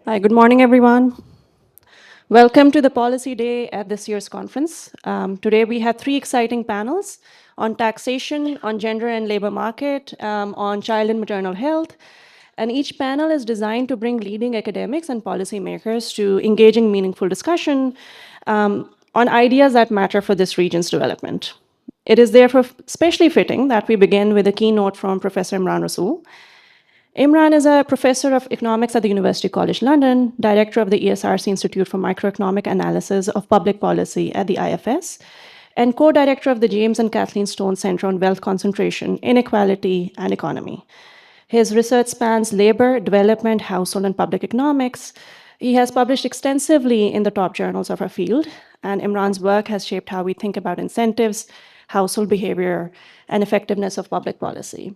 Hi, good morning, everyone. Welcome to the Policy Day at this year's conference. Today we have three exciting panels on taxation, on gender and labor market, on child and maternal health. And each panel is designed to bring leading academics and policymakers to engaging meaningful discussion on ideas that matter for this region's development. It is therefore especially fitting that we begin with a keynote from Professor Imran Rasool. Imran is a professor of economics at the University College London, director of the ESRC Institute for Microeconomic Analysis of Public Policy at the IFS, and co-director of the James and Kathleen Stone Center on Wealth Concentration, Inequality, and Economy. His research spans labor, development, household, and public economics. He has published extensively in the top journals of our field, and Imran's work has shaped how we think about incentives, household behavior, and effectiveness of public policy.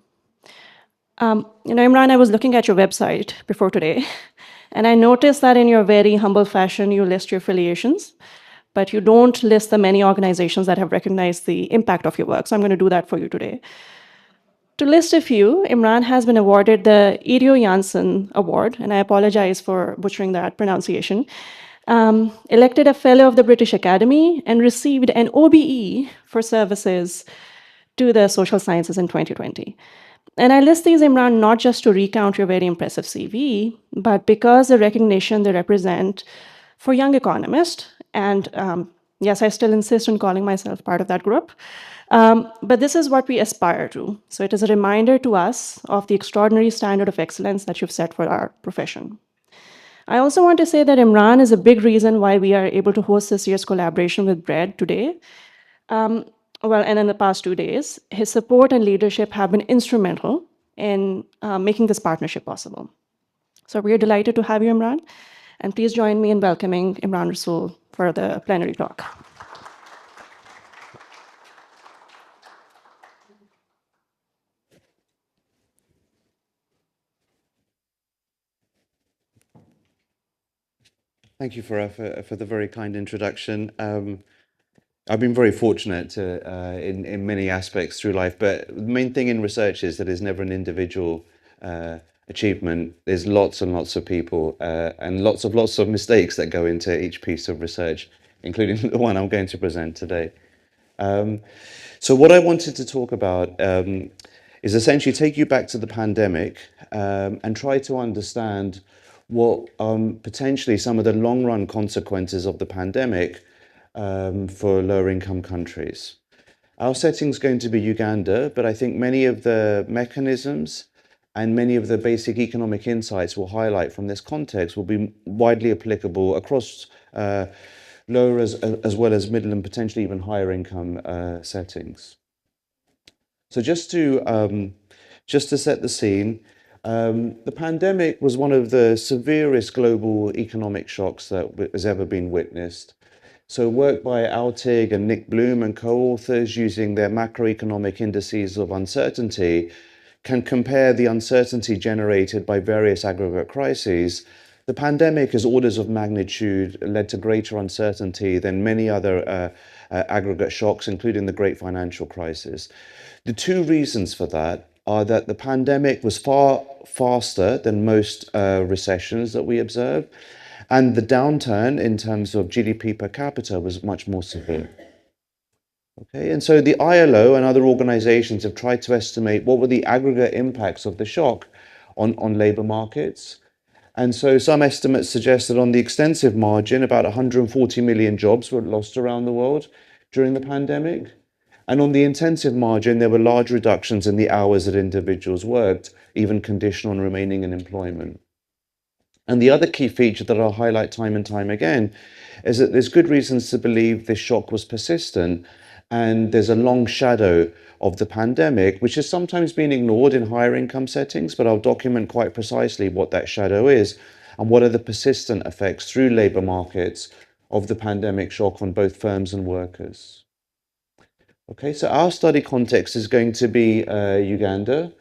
Imran, I was looking at your website before today, and I noticed that in your very humble fashion, you list your affiliations, but you don't list the many organizations that have recognized the impact of your work. So I'm going to do that for you today. To list a few, Imran has been awarded the Ido Janssen Award, and I apologize for butchering that pronunciation, elected a Fellow of the British Academy, and received an OBE for services to the social sciences in 2020. And I list these, Imran, not just to recount your very impressive CV, but because the recognition they represent for young economists, and yes, I still insist on calling myself part of that group, but this is what we aspire to. So it is a reminder to us of the extraordinary standard of excellence that you've set for our profession. I also want to say that Imran is a big reason why we are able to host this year's collaboration with BREAD today. And in the past 2 days, his support and leadership have been instrumental in making this partnership possible. So we are delighted to have you, Imran, and please join me in welcoming Imran Rasool for the plenary talk. Thank you for the very kind introduction. I've been very fortunate to, in many aspects through life, but the main thing in research is that it's never an individual achievement. There's lots and lots of people and lots of mistakes that go into each piece of research, including the one I'm going to present today. So what I wanted to talk about is essentially take you back to the pandemic and try to understand what potentially some of the long-run consequences of the pandemic for lower-income countries. Our setting's going to be Uganda, but I think many of the mechanisms and many of the basic economic insights we'll highlight from this context will be widely applicable across lower as well as middle and potentially even higher income settings. So just to set the scene, the pandemic was one of the severest global economic shocks that has ever been witnessed. So work by Altig and Nick Bloom and co-authors using their macroeconomic indices of uncertainty can compare the uncertainty generated by various aggregate crises. The pandemic as orders of magnitude led to greater uncertainty than many other aggregate shocks, including the Great Financial Crisis. The two reasons for that are that the pandemic was far faster than most recessions that we observed, and the downturn in terms of GDP per capita was much more severe. Okay, and so the ILO and other organizations have tried to estimate what were the aggregate impacts of the shock on labor markets. And so some estimates suggest that on the extensive margin, about 140 million jobs were lost around the world during the pandemic. And on the intensive margin, there were large reductions in the hours that individuals worked, even conditional on remaining in employment. And the other key feature that I'll highlight time and time again is that there's good reasons to believe this shock was persistent, and there's a long shadow of the pandemic, which has sometimes been ignored in higher income settings, but I'll document quite precisely what that shadow is and what are the persistent effects through labor markets of the pandemic shock on both firms and workers. Okay, so our study context is going to be Uganda,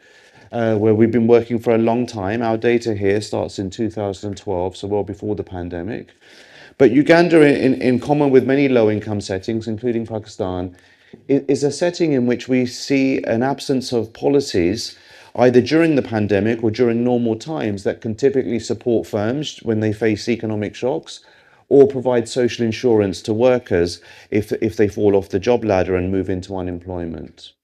where we've been working for a long time. Our data here starts in 2012, so well before the pandemic. But Uganda, in common with many low-income settings, including Pakistan, is a setting in which we see an absence of policies either during the pandemic or during normal times, that can typically support firms when they face economic shocks, or provide social insurance to workers if they fall off the job ladder and move into unemployment.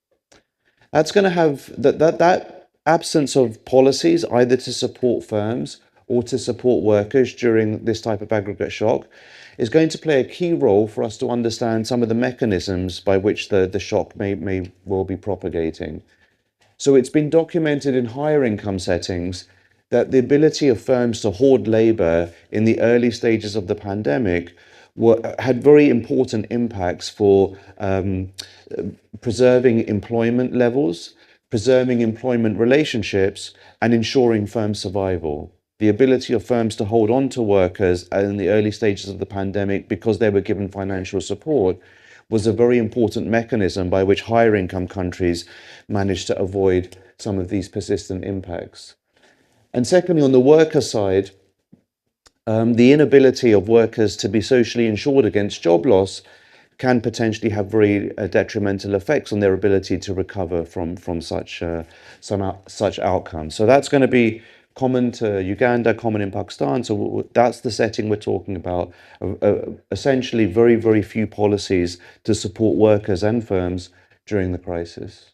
That's going to have that absence of policies either to support firms or to support workers during this type of aggregate shock is going to play a key role for us to understand some of the mechanisms by which the shock may well be propagating. So it's been documented in higher income settings that the ability of firms to hoard labor in the early stages of the pandemic had very important impacts for preserving employment levels, preserving employment relationships, and ensuring firm survival. The ability of firms to hold on to workers in the early stages of the pandemic because they were given financial support was a very important mechanism by which higher income countries managed to avoid some of these persistent impacts. And secondly, on the worker side, the inability of workers to be socially insured against job loss can potentially have very detrimental effects on their ability to recover from such outcomes. So that's going to be common to Uganda, common in Pakistan. So that's the setting we're talking about. Essentially, very, very few policies to support workers and firms during the crisis.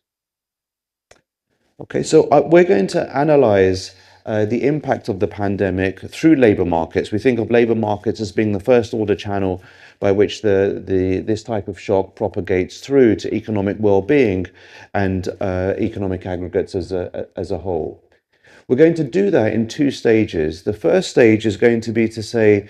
Okay, so we're going to analyze the impact of the pandemic through labor markets. We think of labor markets as being the first order channel by which this type of shock propagates through to economic well-being and economic aggregates as a whole. We're going to do that in two stages. The first stage is going to be to say,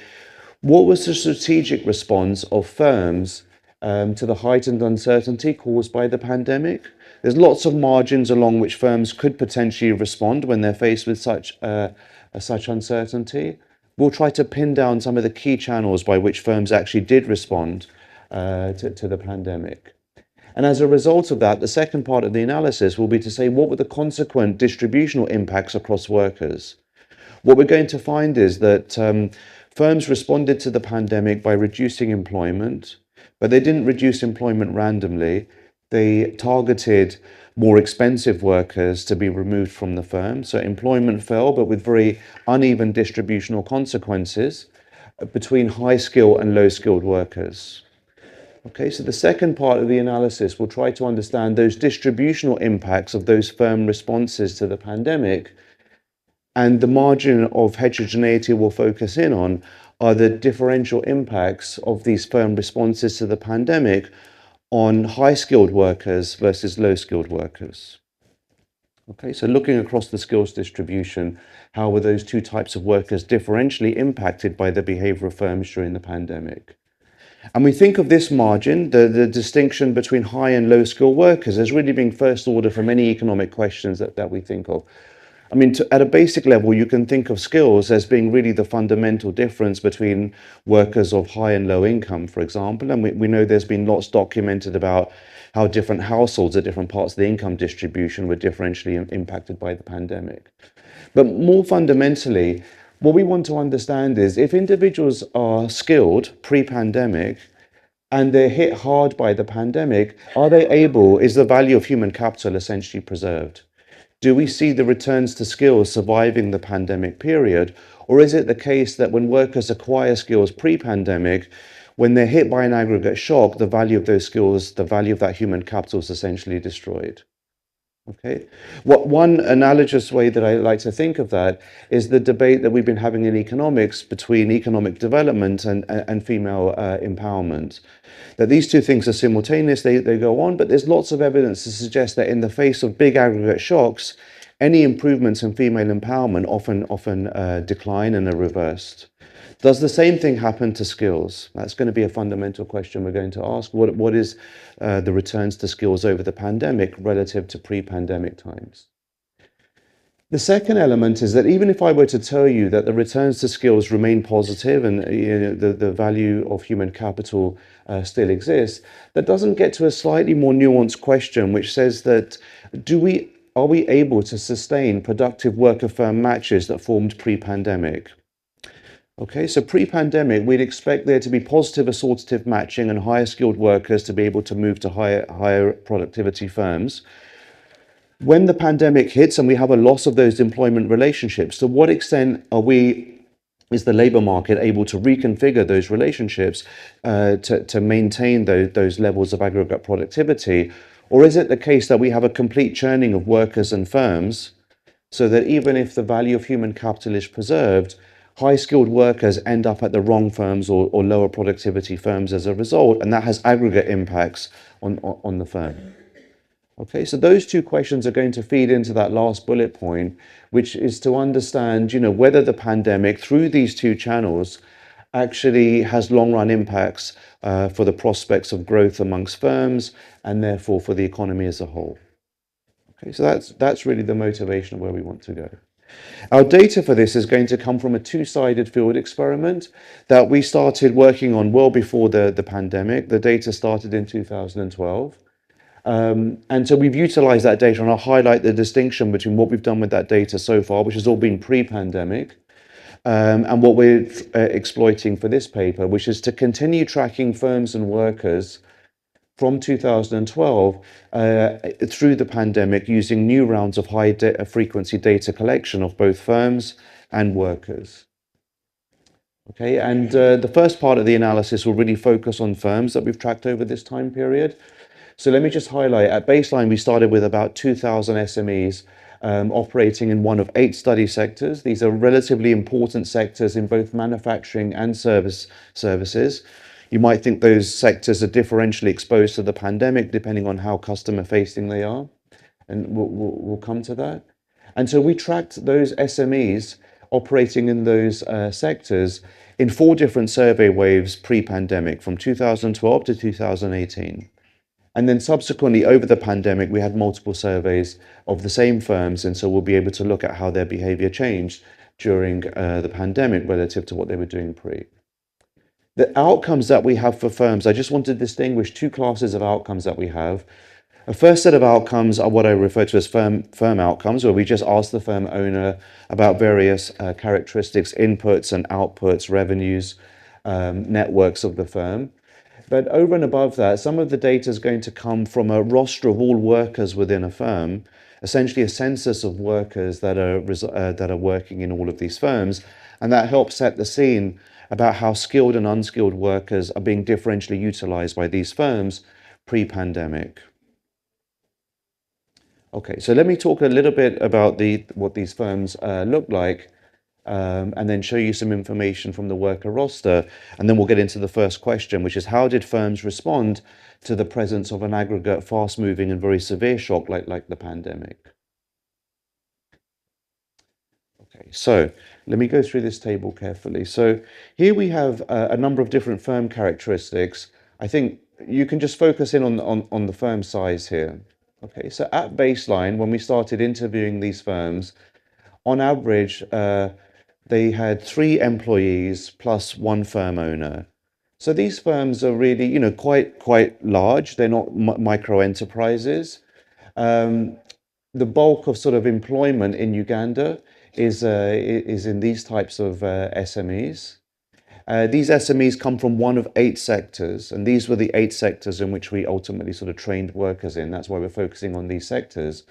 what was the strategic response of firms to the heightened uncertainty caused by the pandemic? There's lots of margins along which firms could potentially respond when they're faced with such uncertainty. We'll try to pin down some of the key channels by which firms actually did respond to the pandemic. And as a result of that, the second part of the analysis will be to say, what were the consequent distributional impacts across workers? What we're going to find is that firms responded to the pandemic by reducing employment, but they didn't reduce employment randomly. They targeted more expensive workers to be removed from the firm. So employment fell, but with very uneven distributional consequences between high-skilled and low-skilled workers. Okay, so the second part of the analysis will try to understand those distributional impacts of those firm responses to the pandemic, and the margin of heterogeneity we'll focus in on are the differential impacts of these firm responses to the pandemic on high-skilled workers versus low-skilled workers. Okay, so looking across the skills distribution, how were those two types of workers differentially impacted by the behavior of firms during the pandemic? And we think of this margin, the distinction between high and low skilled workers, as really being first order for many economic questions that we think of. I mean, at a basic level, you can think of skills as being really the fundamental difference between workers of high and low income, for example. And we know there's been lots documented about how different households at different parts of the income distribution were differentially impacted by the pandemic. But more fundamentally, what we want to understand is if individuals are skilled pre-pandemic and they're hit hard by the pandemic, is the value of human capital essentially preserved? Do we see the returns to skills surviving the pandemic period? Or is it the case that when workers acquire skills pre-pandemic, when they're hit by an aggregate shock, the value of those skills, the value of that human capital is essentially destroyed? Okay. One analogous way that I like to think of that is the debate that we've been having in economics between economic development and female empowerment. That these two things are simultaneous, they go on, but there's lots of evidence to suggest that in the face of big aggregate shocks, any improvements in female empowerment often decline and are reversed. Does the same thing happen to skills? That's going to be a fundamental question we're going to ask. What is the returns to skills over the pandemic relative to pre-pandemic times? The second element is that even if I were to tell you that the returns to skills remain positive and the value of human capital still exists, that doesn't get to a slightly more nuanced question, which says that are we able to sustain productive worker-firm matches that formed pre-pandemic? Okay, so pre-pandemic, we'd expect there to be positive assortative matching and higher skilled workers to be able to move to higher productivity firms. When the pandemic hits and we have a loss of those employment relationships, to what extent is the labor market able to reconfigure those relationships to maintain those levels of aggregate productivity? Or is it the case that we have a complete churning of workers and firms so that even if the value of human capital is preserved, high skilled workers end up at the wrong firms or lower productivity firms as a result, and that has aggregate impacts on the firm? Okay, so those two questions are going to feed into that last bullet point, which is to understand, whether the pandemic through these two channels actually has long-run impacts for the prospects of growth amongst firms and therefore for the economy as a whole. Okay, so that's really the motivation of where we want to go. Our data for this is going to come from a two-sided field experiment that we started working on well before the pandemic. The data started in 2012. And so we've utilized that data, and I'll highlight the distinction between what we've done with that data so far, which has all been pre-pandemic, and what we're exploiting for this paper, which is to continue tracking firms and workers from 2012 through the pandemic using new rounds of high frequency data collection of both firms and workers. Okay, and the first part of the analysis will really focus on firms that we've tracked over this time period. So let me just highlight, at baseline, we started with about 2,000 SMEs operating in one of 8 study sectors. These are relatively important sectors in both manufacturing and services. You might think those sectors are differentially exposed to the pandemic, depending on how customer-facing they are, and we'll come to that. And so we tracked those SMEs operating in those sectors in 4 different survey waves pre-pandemic, from 2012 to 2018. And then subsequently, over the pandemic, we had multiple surveys of the same firms, and so we'll be able to look at how their behavior changed during the pandemic relative to what they were doing pre. The outcomes that we have for firms, I just want to distinguish 2 classes of outcomes that we have. A first set of outcomes are what I refer to as firm outcomes, where we just ask the firm owner about various characteristics, inputs and outputs, revenues, networks of the firm. But over and above that, some of the data is going to come from a roster of all workers within a firm, essentially a census of workers that are working in all of these firms, and that helps set the scene about how skilled and unskilled workers are being differentially utilized by these firms pre-pandemic. Okay, so let me talk a little bit about what these firms look like. And then show you some information from the worker roster. And then we'll get into the first question, which is how did firms respond to the presence of an aggregate, fast-moving and very severe shock like the pandemic? Okay, so let me go through this table carefully. So here we have a number of different firm characteristics. I think you can just focus in on the firm size here. Okay, so at baseline, when we started interviewing these firms, on average, they had 3 employees plus 1 firm owner. So these firms are really, quite large. They're not micro enterprises. The bulk of sort of employment in Uganda is in these types of SMEs. These SMEs come from one of 8 sectors, and these were the 8 sectors in which we ultimately sort of trained workers in. That's why we're focusing on these sectors.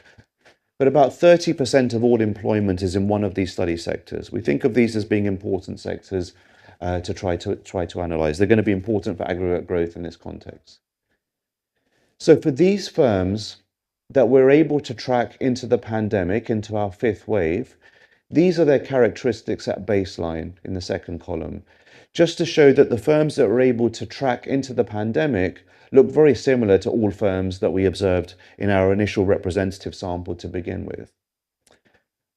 But about 30% of all employment is in one of these study sectors. We think of these as being important sectors to try to analyze. They're going to be important for aggregate growth in this context. So for these firms that we're able to track into the pandemic, into our 5th wave, these are their characteristics at baseline in the second column, just to show that the firms that were able to track into the pandemic look very similar to all firms that we observed in our initial representative sample to begin with.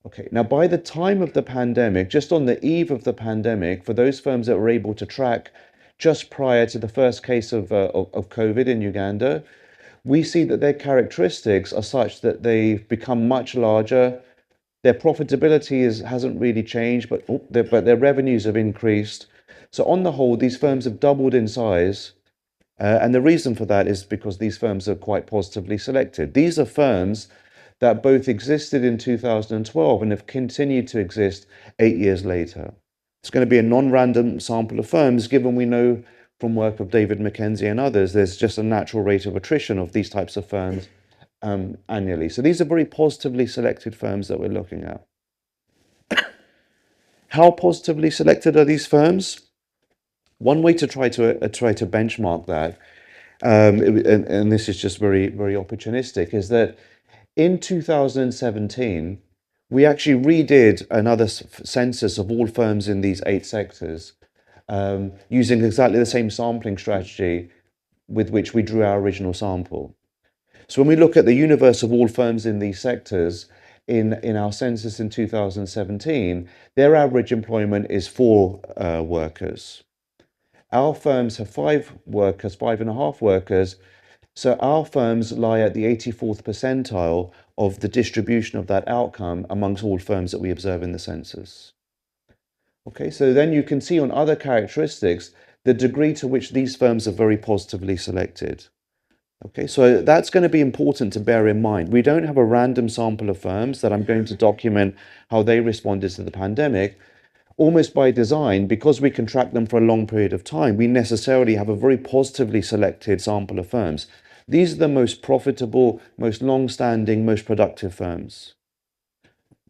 Okay, now by the time of the pandemic, just on the eve of the pandemic, for those firms that were able to track just prior to the first case of COVID in Uganda, we see that their characteristics are such that they've become much larger. Their profitability hasn't really changed, but their revenues have increased. So on the whole, these firms have doubled in size. And the reason for that is because these firms are quite positively selected. These are firms that both existed in 2012 and have continued to exist 8 years later. It's going to be a non-random sample of firms, given we know from work of David McKenzie and others, there's just a natural rate of attrition of these types of firms annually. So these are very positively selected firms that we're looking at. How positively selected are these firms? One way to try to benchmark that, and this is just very opportunistic, is that in 2017 we actually redid another census of all firms in these 8 sectors, using exactly the same sampling strategy with which we drew our original sample. So when we look at the universe of all firms in these sectors, in our census in 2017, their average employment is 4 workers. Our firms have 5 workers, 5.5 workers. So our firms lie at the 84th percentile of the distribution of that outcome amongst all firms that we observe in the census. Okay, so then you can see on other characteristics the degree to which these firms are very positively selected. Okay, so that's going to be important to bear in mind. We don't have a random sample of firms that I'm going to document how they responded to the pandemic. Almost by design, because we can track them for a long period of time, we necessarily have a very positively selected sample of firms. These are the most profitable, most long-standing, most productive firms.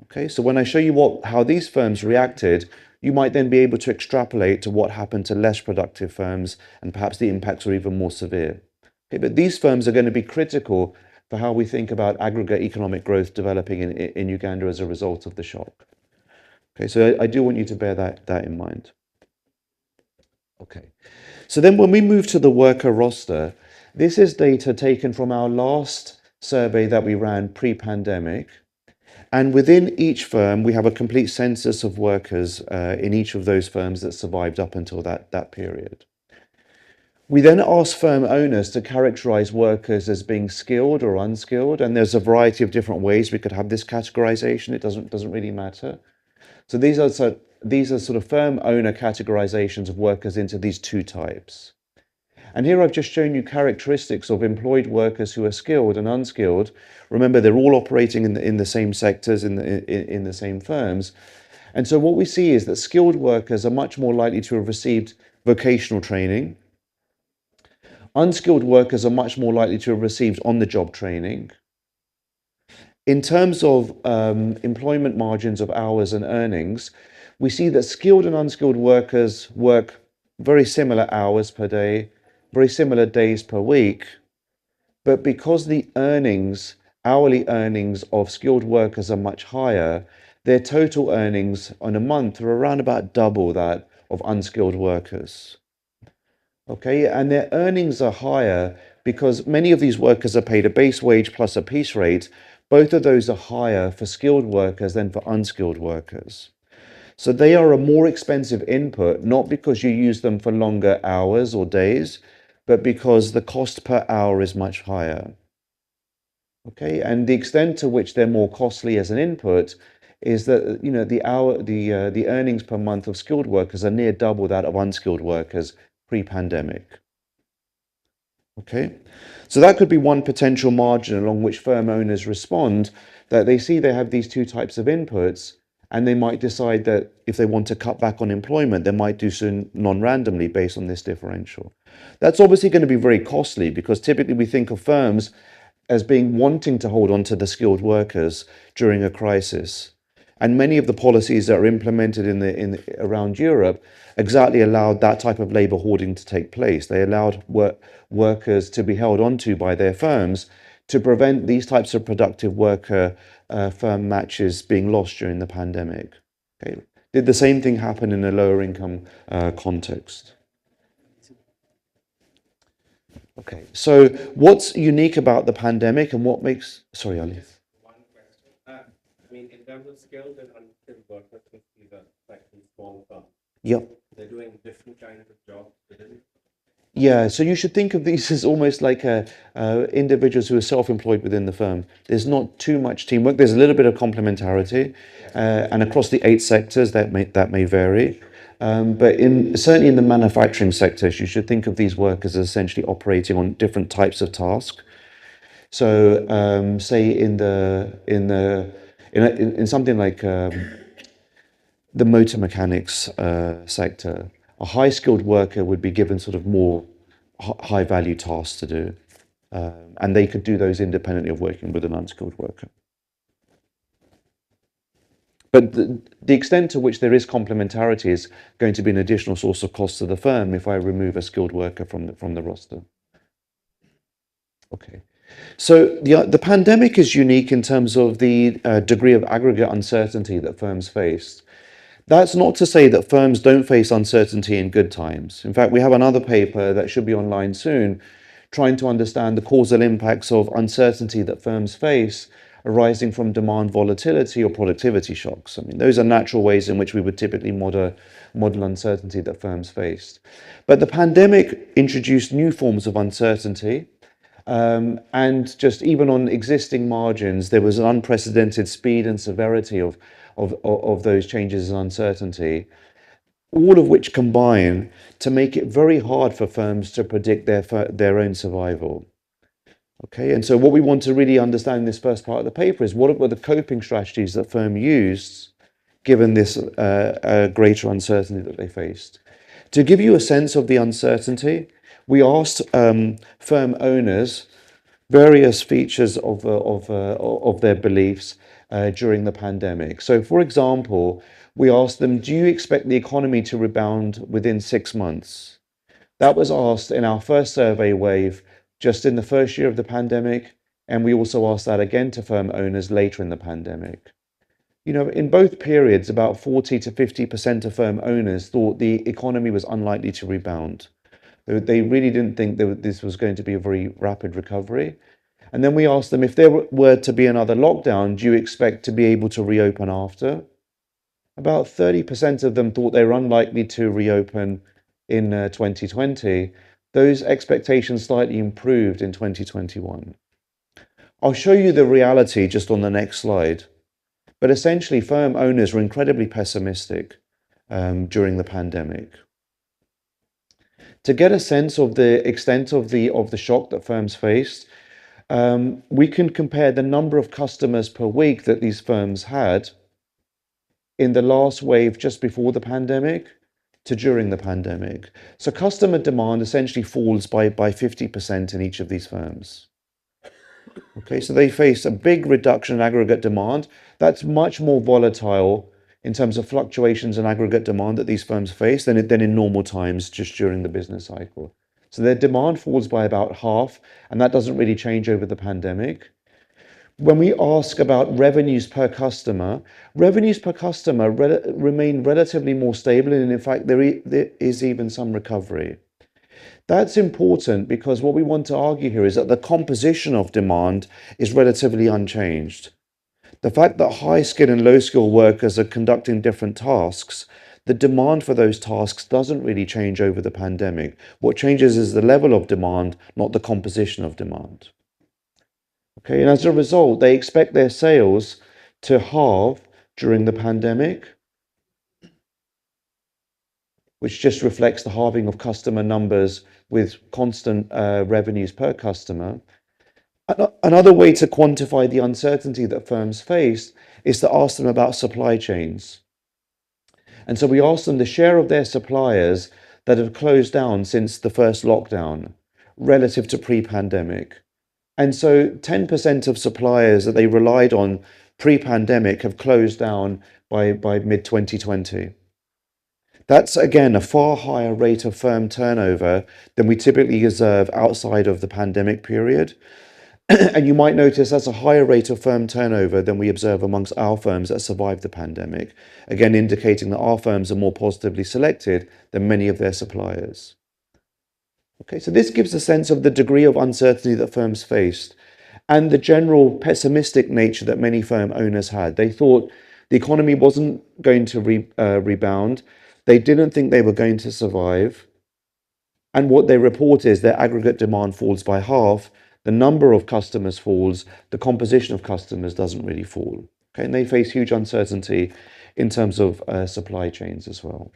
Okay, so when I show you how these firms reacted, you might then be able to extrapolate to what happened to less productive firms, and perhaps the impacts are even more severe. Okay, but these firms are going to be critical for how we think about aggregate economic growth developing in Uganda as a result of the shock. Okay, so I do want you to bear that in mind. Okay, so then when we move to the worker roster, this is data taken from our last survey that we ran pre-pandemic. And within each firm, we have a complete census of workers in each of those firms that survived up until that period. We then ask firm owners to characterize workers as being skilled or unskilled, and there's a variety of different ways we could have this categorization. It doesn't really matter. So these are sort of firm owner categorizations of workers into these 2 types. And here I've just shown you characteristics of employed workers who are skilled and unskilled. Remember, they're all operating in the same sectors, in the same firms. And so what we see is that skilled workers are much more likely to have received vocational training. Unskilled workers are much more likely to have received on-the-job training. In terms of employment margins of hours and earnings, we see that skilled and unskilled workers work very similar hours per day, very similar days per week, but because the hourly earnings of skilled workers are much higher, their total earnings on a month are around about double that of unskilled workers. Okay, and their earnings are higher because many of these workers are paid a base wage plus a piece rate. Both of those are higher for skilled workers than for unskilled workers. So they are a more expensive input, not because you use them for longer hours or days, but because the cost per hour is much higher. Okay, and the extent to which they're more costly as an input is that the earnings per month of skilled workers are near double that of unskilled workers pre-pandemic. Okay, so that could be one potential margin along which firm owners respond, that they see they have these 2 types of inputs, and they might decide that if they want to cut back on employment, they might do so non-randomly based on this differential. That's obviously going to be very costly, because typically we think of firms as being wanting to hold on to the skilled workers during a crisis. And many of the policies that are implemented around Europe exactly allowed that type of labour hoarding to take place. They allowed workers to be held onto by their firms to prevent these types of productive worker firm matches being lost during the pandemic. Okay. Did the same thing happen in a lower income context? Okay, so what's unique about the pandemic and what makes... Sorry, Ali. One question. I mean, in terms of skilled and unskilled workers, since these are slightly small firms, Yep. they're doing different kinds of jobs within it. Yeah, so you should think of these as almost like individuals who are self-employed within the firm. There's not too much teamwork. There's a little bit of complementarity, and across the 8 sectors that may vary. But certainly in the manufacturing sectors, you should think of these workers as essentially operating on different types of tasks. So, say in something like the motor mechanics sector, a high skilled worker would be given sort of more high value tasks to do. and they could do those independently of working with an unskilled worker. But the extent to which there is complementarity is going to be an additional source of cost to the firm if I remove a skilled worker from the roster. Okay. So the pandemic is unique in terms of the degree of aggregate uncertainty that firms faced. That's not to say that firms don't face uncertainty in good times. In fact, we have another paper that should be online soon, trying to understand the causal impacts of uncertainty that firms face arising from demand volatility or productivity shocks. I mean, those are natural ways in which we would typically model uncertainty that firms faced. But the pandemic introduced new forms of uncertainty. And just even on existing margins, there was an unprecedented speed and severity of those changes in uncertainty, all of which combine to make it very hard for firms to predict their own survival. Okay, and so what we want to really understand in this first part of the paper is what were the coping strategies that firm used given this greater uncertainty that they faced. To give you a sense of the uncertainty, we asked firm owners various features of their beliefs during the pandemic. So, for example, we asked them, do you expect the economy to rebound within 6 months? That was asked in our first survey wave, just in the first year of the pandemic, and we also asked that again to firm owners later in the pandemic. You know, in both periods, about 40 to 50% of firm owners thought the economy was unlikely to rebound. They really didn't think that this was going to be a very rapid recovery. And then we asked them, if there were to be another lockdown, do you expect to be able to reopen after? About 30% of them thought they were unlikely to reopen in 2020. Those expectations slightly improved in 2021. I'll show you the reality just on the next slide. But essentially, firm owners were incredibly pessimistic during the pandemic. To get a sense of the extent of the shock that firms faced, we can compare the number of customers per week that these firms had in the last wave just before the pandemic to during the pandemic. So customer demand essentially falls by 50% in each of these firms. Okay, so they face a big reduction in aggregate demand. That's much more volatile in terms of fluctuations in aggregate demand that these firms face than in normal times just during the business cycle. So their demand falls by about half, and that doesn't really change over the pandemic. When we ask about revenues per customer remain relatively more stable, and in fact, there is even some recovery. That's important because what we want to argue here is that the composition of demand is relatively unchanged. The fact that high skill and low skill workers are conducting different tasks, the demand for those tasks doesn't really change over the pandemic. What changes is the level of demand, not the composition of demand. Okay, and as a result, they expect their sales to halve during the pandemic, which just reflects the halving of customer numbers with constant revenues per customer. Another way to quantify the uncertainty that firms face is to ask them about supply chains. And so we asked them the share of their suppliers that have closed down since the first lockdown relative to pre-pandemic. And so 10% of suppliers that they relied on pre-pandemic have closed down by mid-2020. That's, again, a far higher rate of firm turnover than we typically observe outside of the pandemic period. And you might notice that's a higher rate of firm turnover than we observe amongst our firms that survived the pandemic, again indicating that our firms are more positively selected than many of their suppliers. Okay, so this gives a sense of the degree of uncertainty that firms faced and the general pessimistic nature that many firm owners had. They thought the economy wasn't going to rebound. They didn't think they were going to survive. And what they report is their aggregate demand falls by half, the number of customers falls, the composition of customers doesn't really fall. Okay, and they face huge uncertainty in terms of supply chains as well.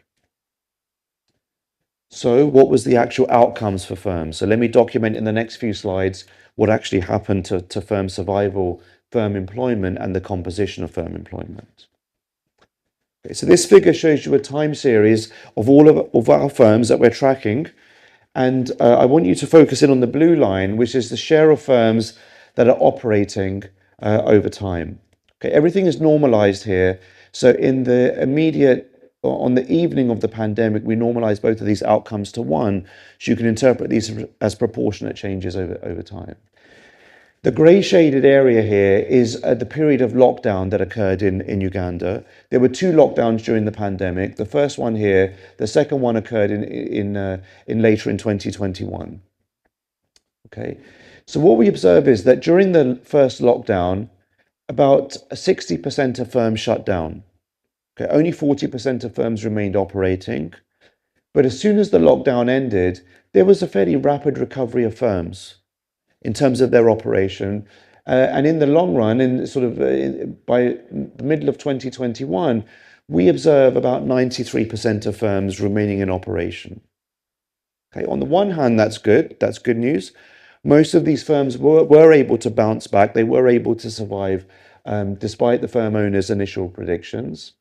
So what was the actual outcomes for firms? So let me document in the next few slides what actually happened to firm survival, firm employment, and the composition of firm employment. Okay, so this figure shows you a time series of all of our firms that we're tracking And I want you to focus in on the blue line, which is the share of firms that are operating over time. Okay, everything is normalized here. So in the immediate, on the evening of the pandemic, we normalize both of these outcomes to 1, so you can interpret these as proportionate changes over time. The grey shaded area here is the period of lockdown that occurred in Uganda. There were 2 lockdowns during the pandemic. The first one here, the second one occurred in later in 2021. Okay, so what we observe is that during the first lockdown, about 60% of firms shut down. Okay, only 40% of firms remained operating. But as soon as the lockdown ended, there was a fairly rapid recovery of firms in terms of their operation. And in the long run, by the middle of 2021, we observe about 93% of firms remaining in operation. Okay, on the one hand, that's good news. Most of these firms were able to bounce back, they were able to survive despite the firm owners' initial predictions.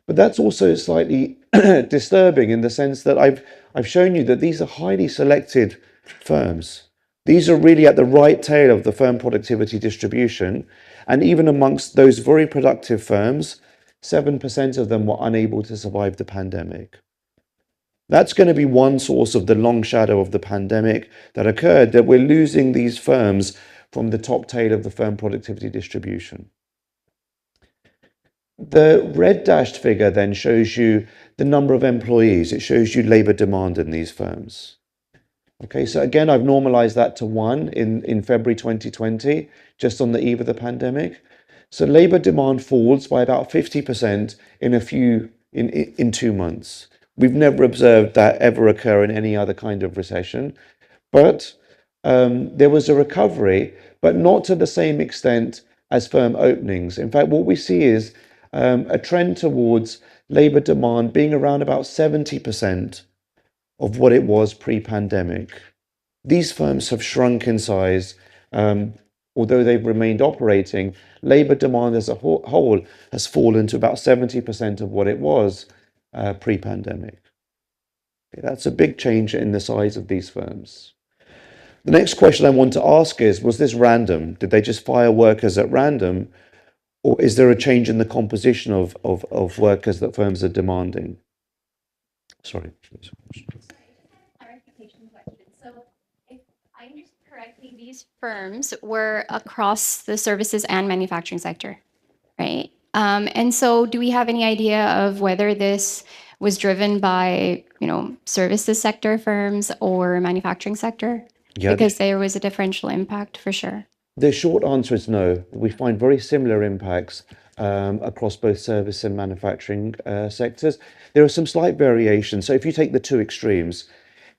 But that's also slightly disturbing in the sense that I've shown you that these are highly selected firms. These are really at the right tail of the firm productivity distribution. And even amongst those very productive firms, 7% of them were unable to survive the pandemic. That's going to be one source of the long shadow of the pandemic that occurred, that we're losing these firms from the top tail of the firm productivity distribution. The red dashed figure then shows you the number of employees. It shows you labor demand in these firms. Okay, so again, I've normalized that to 1 in February 2020, just on the eve of the pandemic. So labor demand falls by about 50% in 2 months. We've never observed that ever occur in any other kind of recession. But there was a recovery, but not to the same extent as firm openings. In fact, what we see is a trend towards labor demand being around about 70% of what it was pre-pandemic. These firms have shrunk in size. Although they've remained operating, labor demand as a whole has fallen to about 70% of what it was pre-pandemic. Okay, that's a big change in the size of these firms. The next question I want to ask is, was this random? Did they just fire workers at random? Or is there a change in the composition of workers that firms are demanding? Sorry. Clarification question. So if I understand correctly, these firms were across the services and manufacturing sector, right? And so do we have any idea of whether this was driven by, services sector firms or manufacturing sector? Yeah. Because there was a differential impact for sure. The short answer is no. We find very similar impacts across both service and manufacturing sectors. There are some slight variations. So if you take the 2 extremes,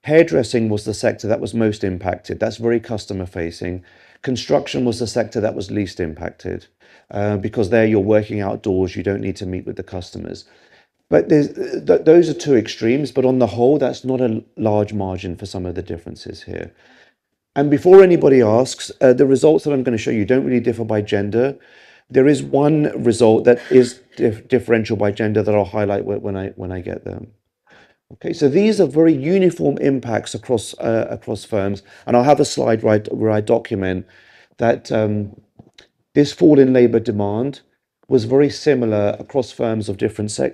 hairdressing was the sector that was most impacted. That's very customer facing. Construction was the sector that was least impacted because there you're working outdoors, you don't need to meet with the customers. But those are 2 extremes, but on the whole, that's not a large margin for some of the differences here. And before anybody asks, the results that I'm going to show you don't really differ by gender. There is one result that is differential by gender that I'll highlight when I get them. Okay, so these are very uniform impacts across firms, and I'll have a slide where I document that this fall in labour demand was very similar across firms of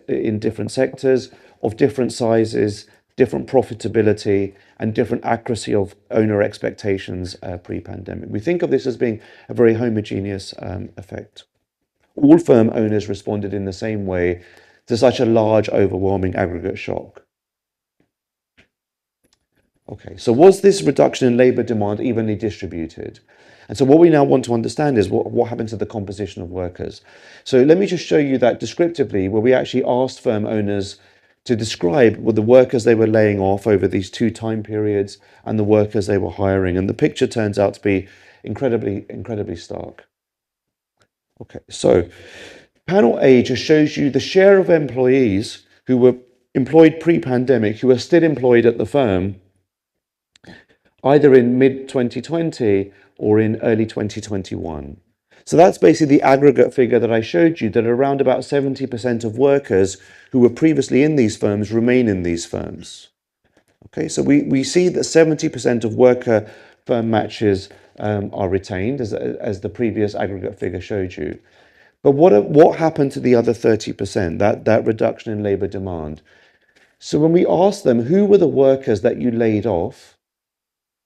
in different sectors, of different sizes, different profitability, and different accuracy of owner expectations pre-pandemic. We think of this as being a very homogeneous effect. All firm owners responded in the same way to such a large, overwhelming aggregate shock. Okay, so was this reduction in labour demand evenly distributed? And so what we now want to understand is what happened to the composition of workers. So let me just show you that descriptively, where we actually asked firm owners to describe what the workers they were laying off over these 2 time periods and the workers they were hiring. And the picture turns out to be incredibly stark. Okay, so panel A just shows you the share of employees who were employed pre-pandemic, who are still employed at the firm, either in mid-2020 or in early 2021. So that's basically the aggregate figure that I showed you, that around about 70% of workers who were previously in these firms remain in these firms. Okay, so we see that 70% of worker firm matches are retained, as the previous aggregate figure showed you. But what happened to the other 30%, that reduction in labour demand? So when we asked them, who were the workers that you laid off,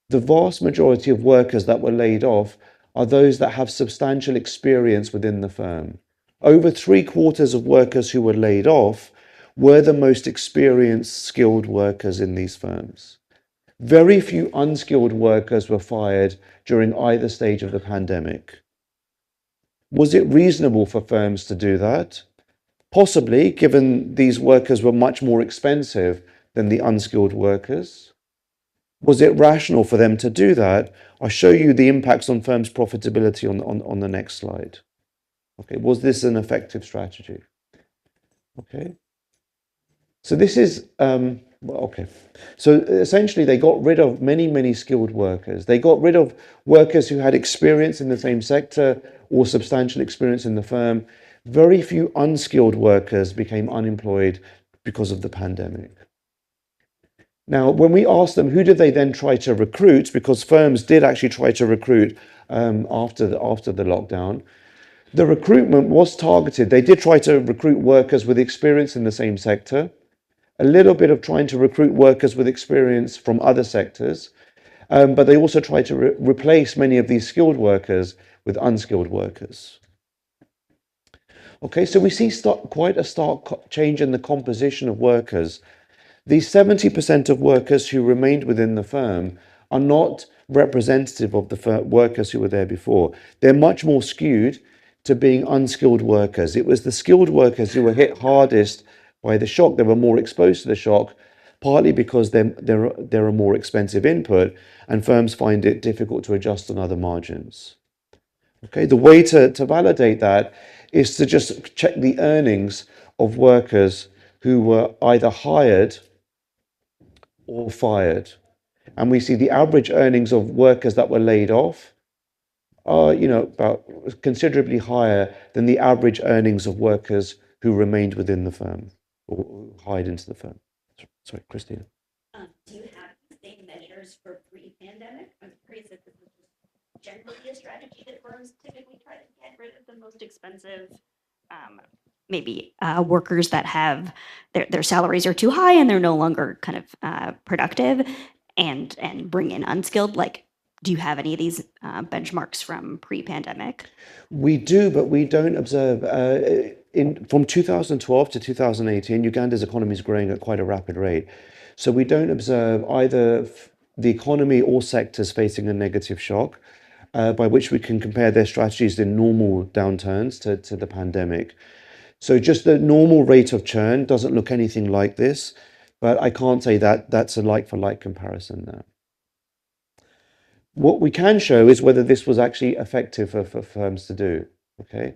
the vast majority of workers that were laid off are those that have substantial experience within the firm. Over 3/4 of workers who were laid off were the most experienced, skilled workers in these firms. Very few unskilled workers were fired during either stage of the pandemic. Was it reasonable for firms to do that? Possibly, given these workers were much more expensive than the unskilled workers. Was it rational for them to do that? I'll show you the impacts on firms' profitability on the next slide. Okay, was this an effective strategy? Okay. So this is, okay. So essentially they got rid of many skilled workers. They got rid of workers who had experience in the same sector or substantial experience in the firm. Very few unskilled workers became unemployed because of the pandemic. Now, when we asked them, who did they then try to recruit? Because firms did actually try to recruit after the lockdown. The recruitment was targeted. They did try to recruit workers with experience in the same sector, a little bit of trying to recruit workers with experience from other sectors, but they also tried to replace many of these skilled workers with unskilled workers. Okay, so we see quite a stark change in the composition of workers. These 70% of workers who remained within the firm are not representative of the workers who were there before. They're much more skewed to being unskilled workers. It was the skilled workers who were hit hardest by the shock. They were more exposed to the shock, partly because they're a more expensive input and firms find it difficult to adjust on other margins. Okay, the way to validate that is to just check the earnings of workers who were either hired or fired. And we see the average earnings of workers that were laid off are, about considerably higher than the average earnings of workers who remained within the firm or hired into the firm. Sorry, Christina. Do you have the same measures for pre-pandemic? I'm curious if this is generally a strategy that firms typically try to get rid of the most expensive, maybe workers that have their salaries are too high and they're no longer kind of productive, and bring in unskilled. Like, do you have any of these benchmarks from pre-pandemic? We do, but we don't observe. From 2012 to 2018, Uganda's economy is growing at quite a rapid rate. So we don't observe either the economy or sectors facing a negative shock, by which we can compare their strategies in normal downturns to the pandemic. So just the normal rate of churn doesn't look anything like this, but I can't say that that's a like-for-like comparison there. What we can show is whether this was actually effective for firms to do. Okay,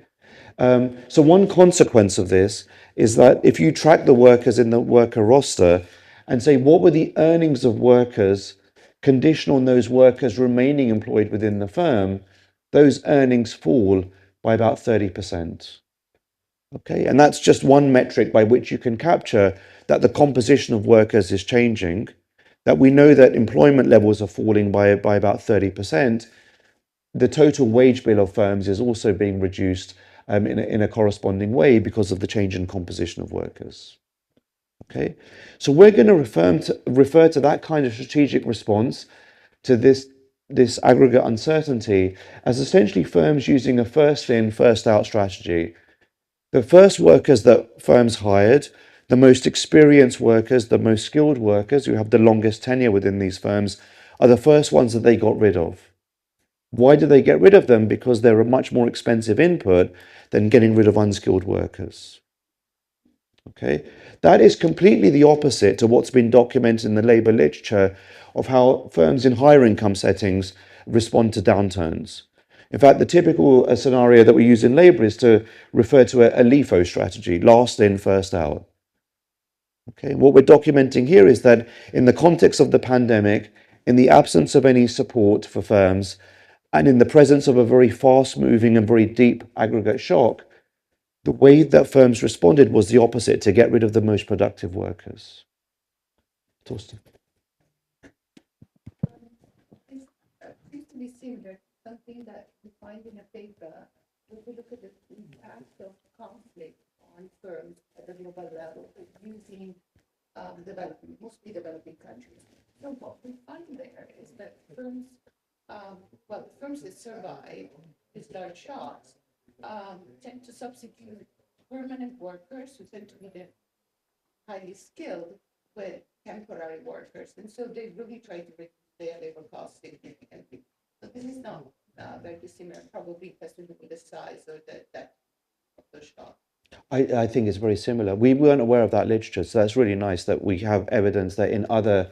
so one consequence of this is that if you track the workers in the worker roster and say what were the earnings of workers conditional on those workers remaining employed within the firm, those earnings fall by about 30%. Okay, and that's just one metric by which you can capture that the composition of workers is changing, that we know that employment levels are falling by about 30%. The total wage bill of firms is also being reduced in a corresponding way because of the change in composition of workers. Okay, so we're going to refer to that kind of strategic response to this aggregate uncertainty as essentially firms using a first in, first out strategy. The first workers that firms hired, the most experienced workers, the most skilled workers who have the longest tenure within these firms, are the first ones that they got rid of. Why did they get rid of them? Because they're a much more expensive input than getting rid of unskilled workers. Okay, that is completely the opposite to what's been documented in the labour literature of how firms in higher income settings respond to downturns. In fact, the typical scenario that we use in labour is to refer to a LIFO strategy, last in, first out. Okay, what we're documenting here is that in the context of the pandemic, in the absence of any support for firms, and in the presence of a very fast-moving and very deep aggregate shock, the way that firms responded was the opposite, to get rid of the most productive workers. Torsten. something that we find in a paper, when we look at the impact of conflict on firms at the global level using mostly developing countries. So what we find there is that firms, the firms that survive these large shocks tend to substitute permanent workers who tend to be the highly skilled with temporary workers. And so they really try to reduce their labor costs significantly. So this is not very dissimilar, probably has to do with the size or the depth of the shock. I think it's very similar. We weren't aware of that literature, so that's really nice that we have evidence that in other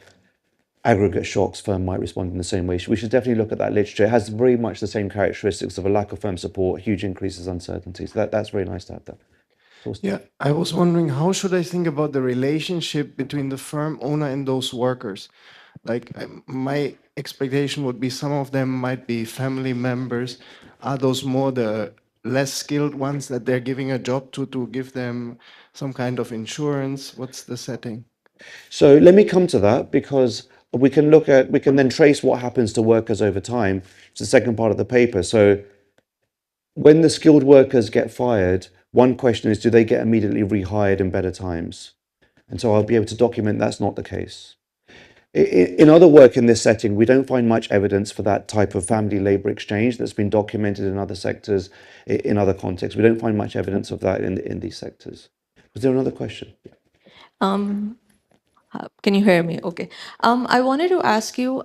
aggregate shocks, firm might respond in the same way. We should definitely look at that literature. It has very much the same characteristics of a lack of firm support, huge increases uncertainty. So that's very nice to have that. Yeah, I was wondering, how should I think about the relationship between the firm owner and those workers? Like, my expectation would be some of them might be family members. Are those more the less skilled ones that they're giving a job to give them some kind of insurance? What's the setting? So let me come to that, because we can then trace what happens to workers over time. It's the second part of the paper. So when the skilled workers get fired, one question is, do they get immediately rehired in better times? And so I'll be able to document that's not the case. In other work in this setting, we don't find much evidence for that type of family labor exchange that's been documented in other sectors, in other contexts. We don't find much evidence of that in these sectors. Was there another question? Can you hear me? Okay. I wanted to ask you,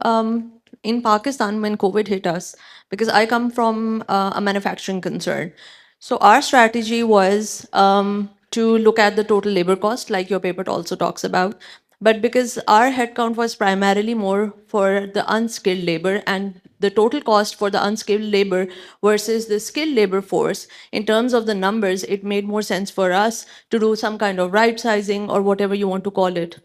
in Pakistan, when COVID hit us, because I come from a manufacturing concern, so our strategy was to look at the total labor cost, like your paper also talks about. But because our headcount was primarily more for the unskilled labor, and the total cost for the unskilled labor versus the skilled labor force, in terms of the numbers, it made more sense for us to do some kind of right sizing or whatever you want to call it,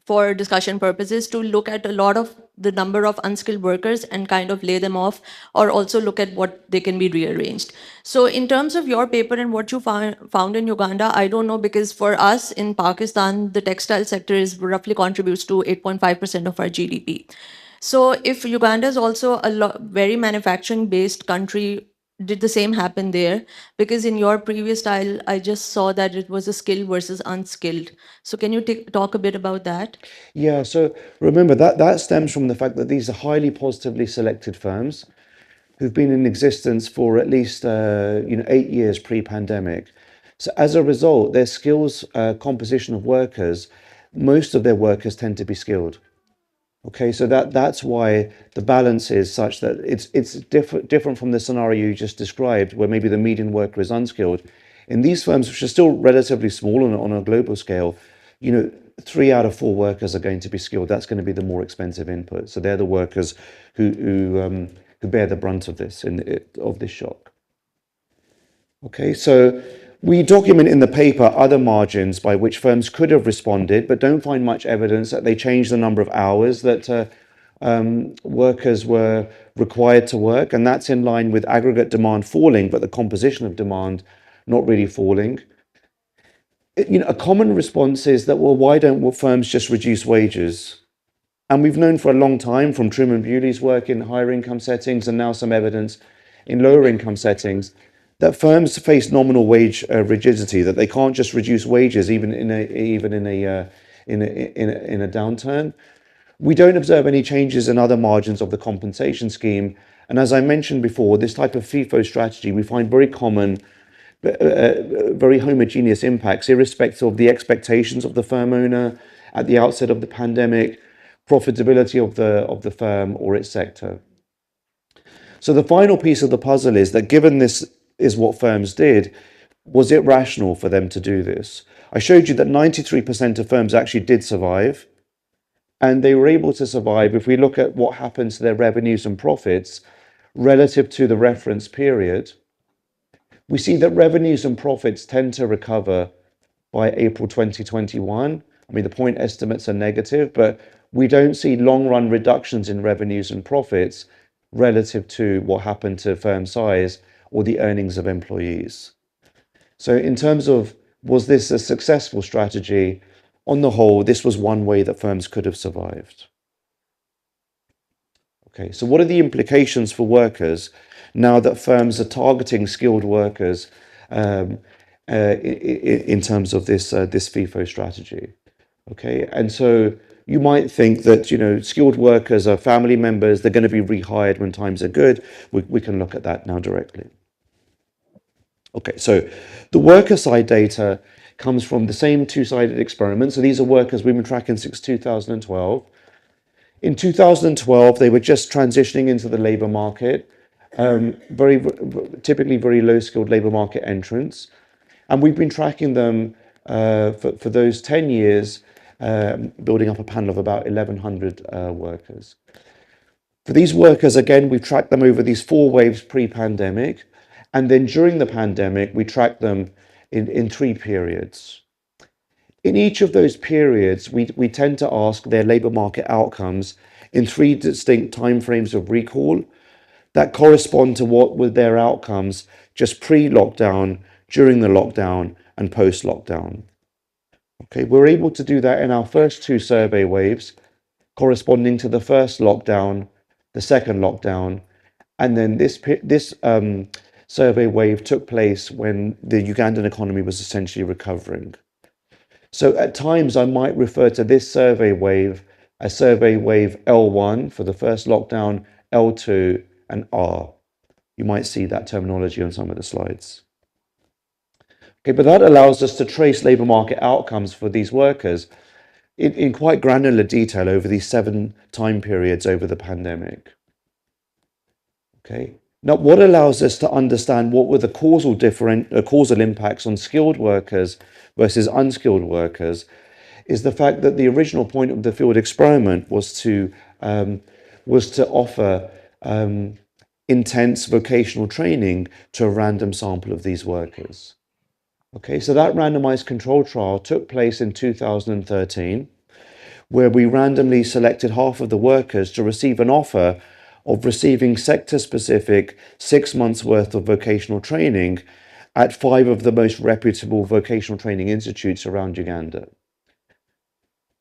for discussion purposes, to look at a lot of the number of unskilled workers and kind of lay them off, or also look at what they can be rearranged. So in terms of your paper and what you found in Uganda, I don't know, because for us in Pakistan, the textile sector is roughly contributes to 8.5% of our GDP. So if Uganda is also a very manufacturing based country, did the same happen there? Because in your previous style, I just saw that it was a skilled versus unskilled. So can you talk a bit about that? Yeah, so remember that stems from the fact that these are highly positively selected firms who've been in existence for at least 8 years pre-pandemic. So as a result, their skills composition of workers, most of their workers tend to be skilled. Okay, so that's why the balance is such that it's different from the scenario you just described, where maybe the median worker is unskilled. In these firms, which are still relatively small on a global scale, 3 out of 4 workers are going to be skilled. That's going to be the more expensive input. So they're the workers who bear the brunt of this shock. Okay, so we document in the paper other margins by which firms could have responded, but don't find much evidence that they changed the number of hours that workers were required to work, and that's in line with aggregate demand falling, but the composition of demand not really falling. A common response is that, well, why don't firms just reduce wages? And we've known for a long time, from Truman Bewley's work in higher income settings and now some evidence in lower income settings, that firms face nominal wage rigidity, that they can't just reduce wages even in a downturn. We don't observe any changes in other margins of the compensation scheme. And as I mentioned before, this type of FIFO strategy we find very common, very homogeneous impacts, irrespective of the expectations of the firm owner at the outset of the pandemic, profitability of the firm or its sector. So the final piece of the puzzle is that, given this is what firms did, was it rational for them to do this? I showed you that 93% of firms actually did survive, and they were able to survive if we look at what happens to their revenues and profits relative to the reference period. We see that revenues and profits tend to recover by April 2021. I mean, the point estimates are negative, but we don't see long-run reductions in revenues and profits relative to what happened to firm size or the earnings of employees. So in terms of, was this a successful strategy? On the whole, this was one way that firms could have survived. Okay, so what are the implications for workers now that firms are targeting skilled workers in terms of this FIFO strategy? Okay, and so you might think that, you know, skilled workers are family members, they're going to be rehired when times are good. We can look at that now directly. Okay, so the worker side data comes from the same two-sided experiment. So these are workers we've been tracking since 2012. In 2012, they were just transitioning into the labor market, typically very low-skilled labor market entrants. And we've been tracking them for those 10 years, building up a panel of about 1,100 workers. For these workers, again, we've tracked them over these 4 waves pre-pandemic. And then during the pandemic, we tracked them in 3 periods. In each of those periods, we tend to ask their labor market outcomes in 3 distinct timeframes of recall that correspond to what were their outcomes just pre-lockdown, during the lockdown, and post-lockdown. Okay, we're able to do that in our first 2 survey waves, corresponding to the first lockdown, the second lockdown, and then this survey wave took place when the Ugandan economy was essentially recovering. So at times I might refer to this survey wave as survey wave L1 for the first lockdown, L2, and R. You might see that terminology on some of the slides. Okay, but that allows us to trace labour market outcomes for these workers in quite granular detail over these 7 time periods over the pandemic. Okay. Now, what allows us to understand what were the causal impacts on skilled workers versus unskilled workers is the fact that the original point of the field experiment was to offer intense vocational training to a random sample of these workers. Okay, so that randomized control trial took place in 2013, where we randomly selected half of the workers to receive an offer of receiving sector-specific 6 months worth of vocational training at 5 of the most reputable vocational training institutes around Uganda.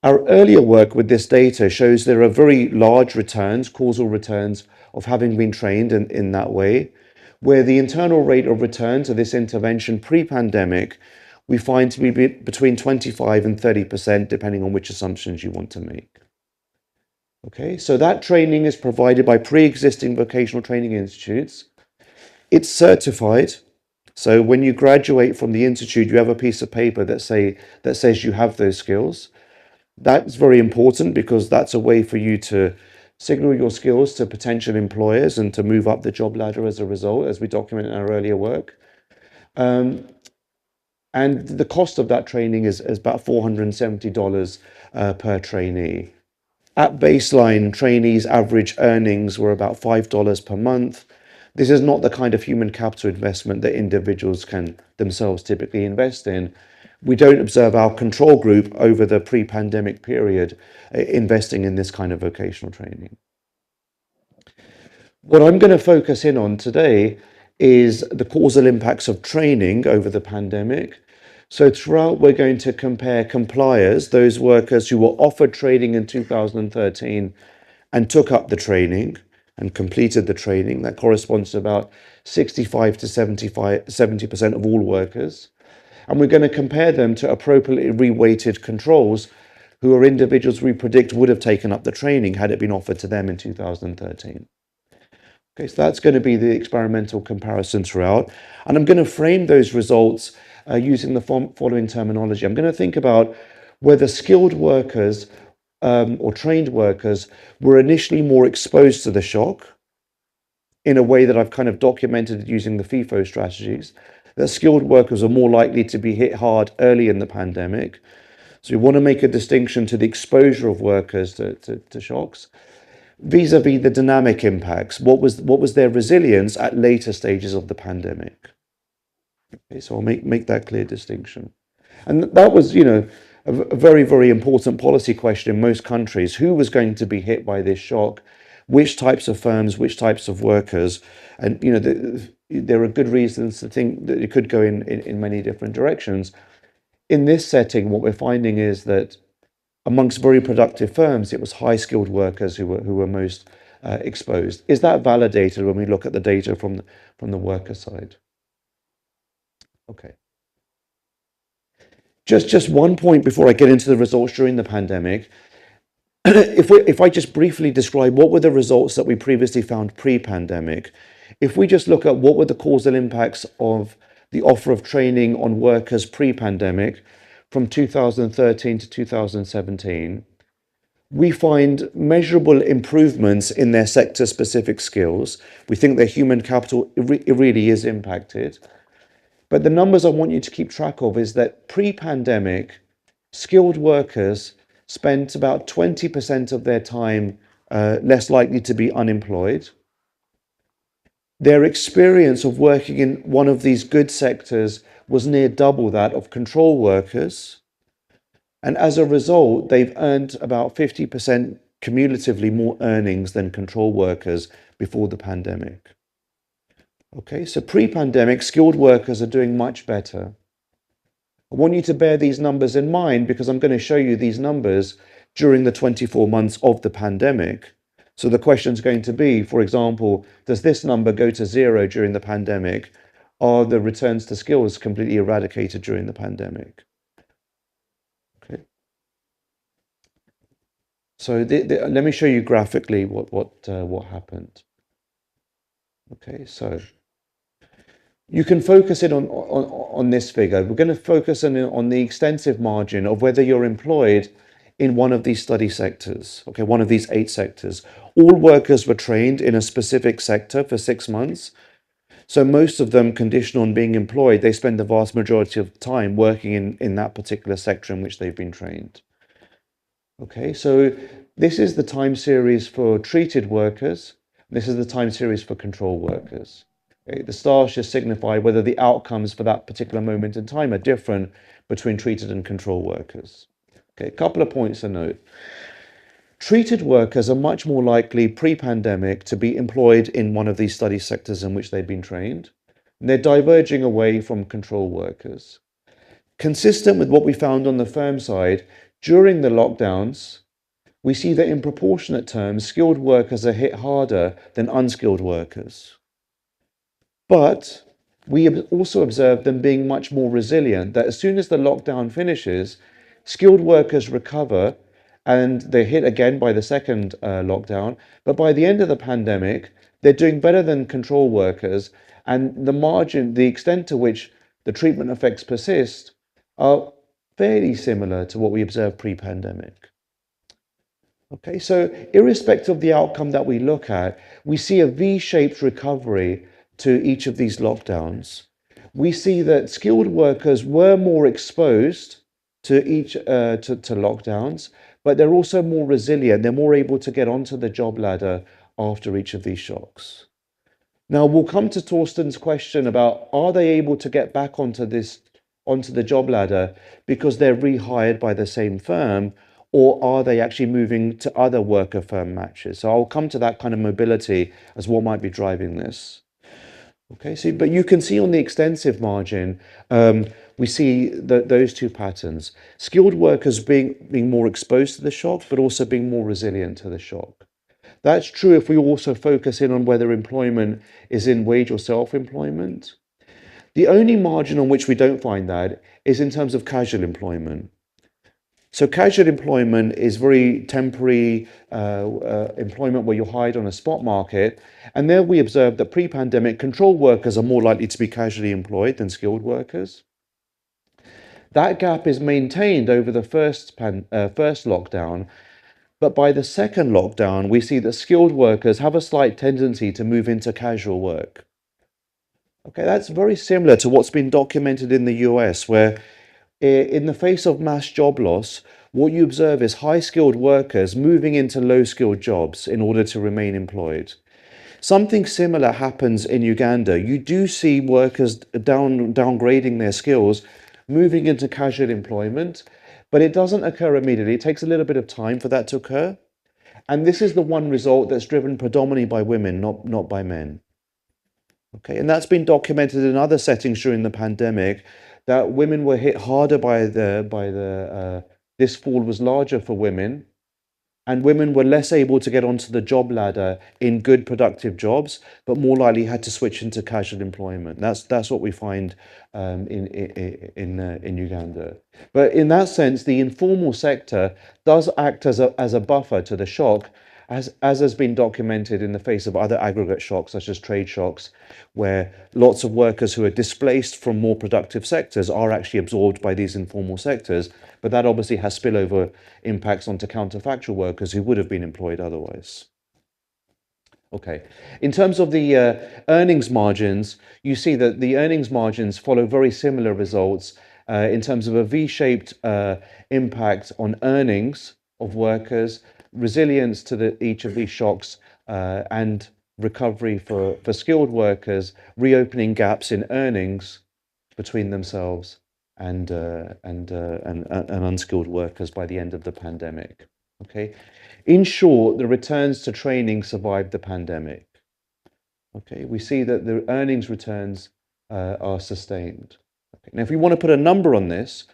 Our earlier work with this data shows there are very large returns, causal returns, of having been trained in that way, where the internal rate of return to this intervention pre-pandemic we find to be between 25 and 30%, depending on which assumptions you want to make. Okay, so that training is provided by pre-existing vocational training institutes. It's certified. So when you graduate from the institute, you have a piece of paper that says you have those skills. That's very important because that's a way for you to signal your skills to potential employers and to move up the job ladder as a result, as we document in our earlier work. And the cost of that training is about $470 per trainee. At baseline, trainees' average earnings were about $5 per month. This is not the kind of human capital investment that individuals can themselves typically invest in. We don't observe our control group over the pre-pandemic period investing in this kind of vocational training. What I'm going to focus in on today is the causal impacts of training over the pandemic. So throughout, we're going to compare compliers, those workers who were offered training in 2013 and took up the training and completed the training. That corresponds to about 65 to 70% of all workers. And we're going to compare them to appropriately reweighted controls who are individuals we predict would have taken up the training had it been offered to them in 2013. Okay, so that's going to be the experimental comparison throughout. And I'm going to frame those results using the following terminology. I'm going to think about whether skilled workers or trained workers were initially more exposed to the shock in a way that I've kind of documented using the FIFO strategies, that skilled workers are more likely to be hit hard early in the pandemic. So we want to make a distinction to the exposure of workers to shocks, vis-a-vis the dynamic impacts. What was their resilience at later stages of the pandemic? Okay, so I'll make that clear distinction. And that was, you know, a very, very important policy question in most countries. Who was going to be hit by this shock? Which types of firms, which types of workers? And, you know, there are good reasons to think that it could go in many different directions. In this setting, what we're finding is that amongst very productive firms, it was high-skilled workers who were most exposed. Is that validated when we look at the data from the worker side? Okay. Just one point before I get into the results during the pandemic. If I just briefly describe what were the results that we previously found pre-pandemic, if we just look at what were the causal impacts of the offer of training on workers pre-pandemic from 2013 to 2017, we find measurable improvements in their sector-specific skills. We think their human capital it really is impacted. But the numbers I want you to keep track of is that pre-pandemic, skilled workers spent about 20% of their time less likely to be unemployed. Their experience of working in one of these good sectors was near double that of control workers. And as a result, they've earned about 50% cumulatively more earnings than control workers before the pandemic. Okay, so pre-pandemic, skilled workers are doing much better. I want you to bear these numbers in mind because I'm going to show you these numbers during the 24 months of the pandemic. So the question is going to be, for example, does this number go to zero during the pandemic? Are the returns to skills completely eradicated during the pandemic? Okay. So let me show you graphically what happened. Okay, so you can focus in on this figure. We're going to focus on the extensive margin of whether you're employed in one of these study sectors, okay, one of these 8 sectors. All workers were trained in a specific sector for 6 months. So most of them, conditional on being employed, they spend the vast majority of time working in that particular sector in which they've been trained. Okay, so this is the time series for treated workers. This is the time series for control workers. Okay, the stars just signify whether the outcomes for that particular moment in time are different between treated and control workers. Okay, a couple of points to note. Treated workers are much more likely pre-pandemic to be employed in one of these study sectors in which they've been trained. And they're diverging away from control workers. Consistent with what we found on the firm side, during the lockdowns, we see that in proportionate terms, skilled workers are hit harder than unskilled workers. But we also observe them being much more resilient, that as soon as the lockdown finishes, skilled workers recover and they're hit again by the second lockdown. But by the end of the pandemic, they're doing better than control workers. And the margin, the extent to which the treatment effects persist are fairly similar to what we observed pre-pandemic. Okay, so irrespective of the outcome that we look at, we see a V-shaped recovery to each of these lockdowns. We see that skilled workers were more exposed to lockdowns, but they're also more resilient. They're more able to get onto the job ladder after each of these shocks. Now we'll come to Torsten's question about, are they able to get back onto the job ladder because they're rehired by the same firm, or are they actually moving to other worker firm matches? So I'll come to that kind of mobility as what might be driving this. Okay, so but you can see on the extensive margin, we see those two patterns. Skilled workers being more exposed to the shock, but also being more resilient to the shock. That's true if we also focus in on whether employment is in wage or self-employment. The only margin on which we don't find that is in terms of casual employment. So casual employment is very temporary employment where you're hired on a spot market. And there we observed that pre-pandemic, control workers are more likely to be casually employed than skilled workers. That gap is maintained over the first lockdown. But by the second lockdown, we see that skilled workers have a slight tendency to move into casual work. Okay, that's very similar to what's been documented in the US, where in the face of mass job loss, what you observe is high-skilled workers moving into low-skilled jobs in order to remain employed. Something similar happens in Uganda. You do see workers downgrading their skills, moving into casual employment, but it doesn't occur immediately. It takes a little bit of time for that to occur. And this is the one result that's driven predominantly by women, not by men. Okay, and that's been documented in other settings during the pandemic, that women were hit harder by this fall was larger for women. and women were less able to get onto the job ladder in good productive jobs, but more likely had to switch into casual employment. That's what we find in Uganda. But in that sense, the informal sector does act as a buffer to the shock, as has been documented in the face of other aggregate shocks, such as trade shocks, where lots of workers who are displaced from more productive sectors are actually absorbed by these informal sectors. But that obviously has spillover impacts onto counterfactual workers who would have been employed otherwise. Okay. In terms of the earnings margins, you see that the earnings margins follow very similar results in terms of a V-shaped impact on earnings of workers, resilience to each of these shocks, and recovery for skilled workers, reopening gaps in earnings between themselves and unskilled workers by the end of the pandemic. Okay. In short, the returns to training survived the pandemic. Okay, we see that the earnings returns are sustained. Okay. Now, if we want to put a number on this,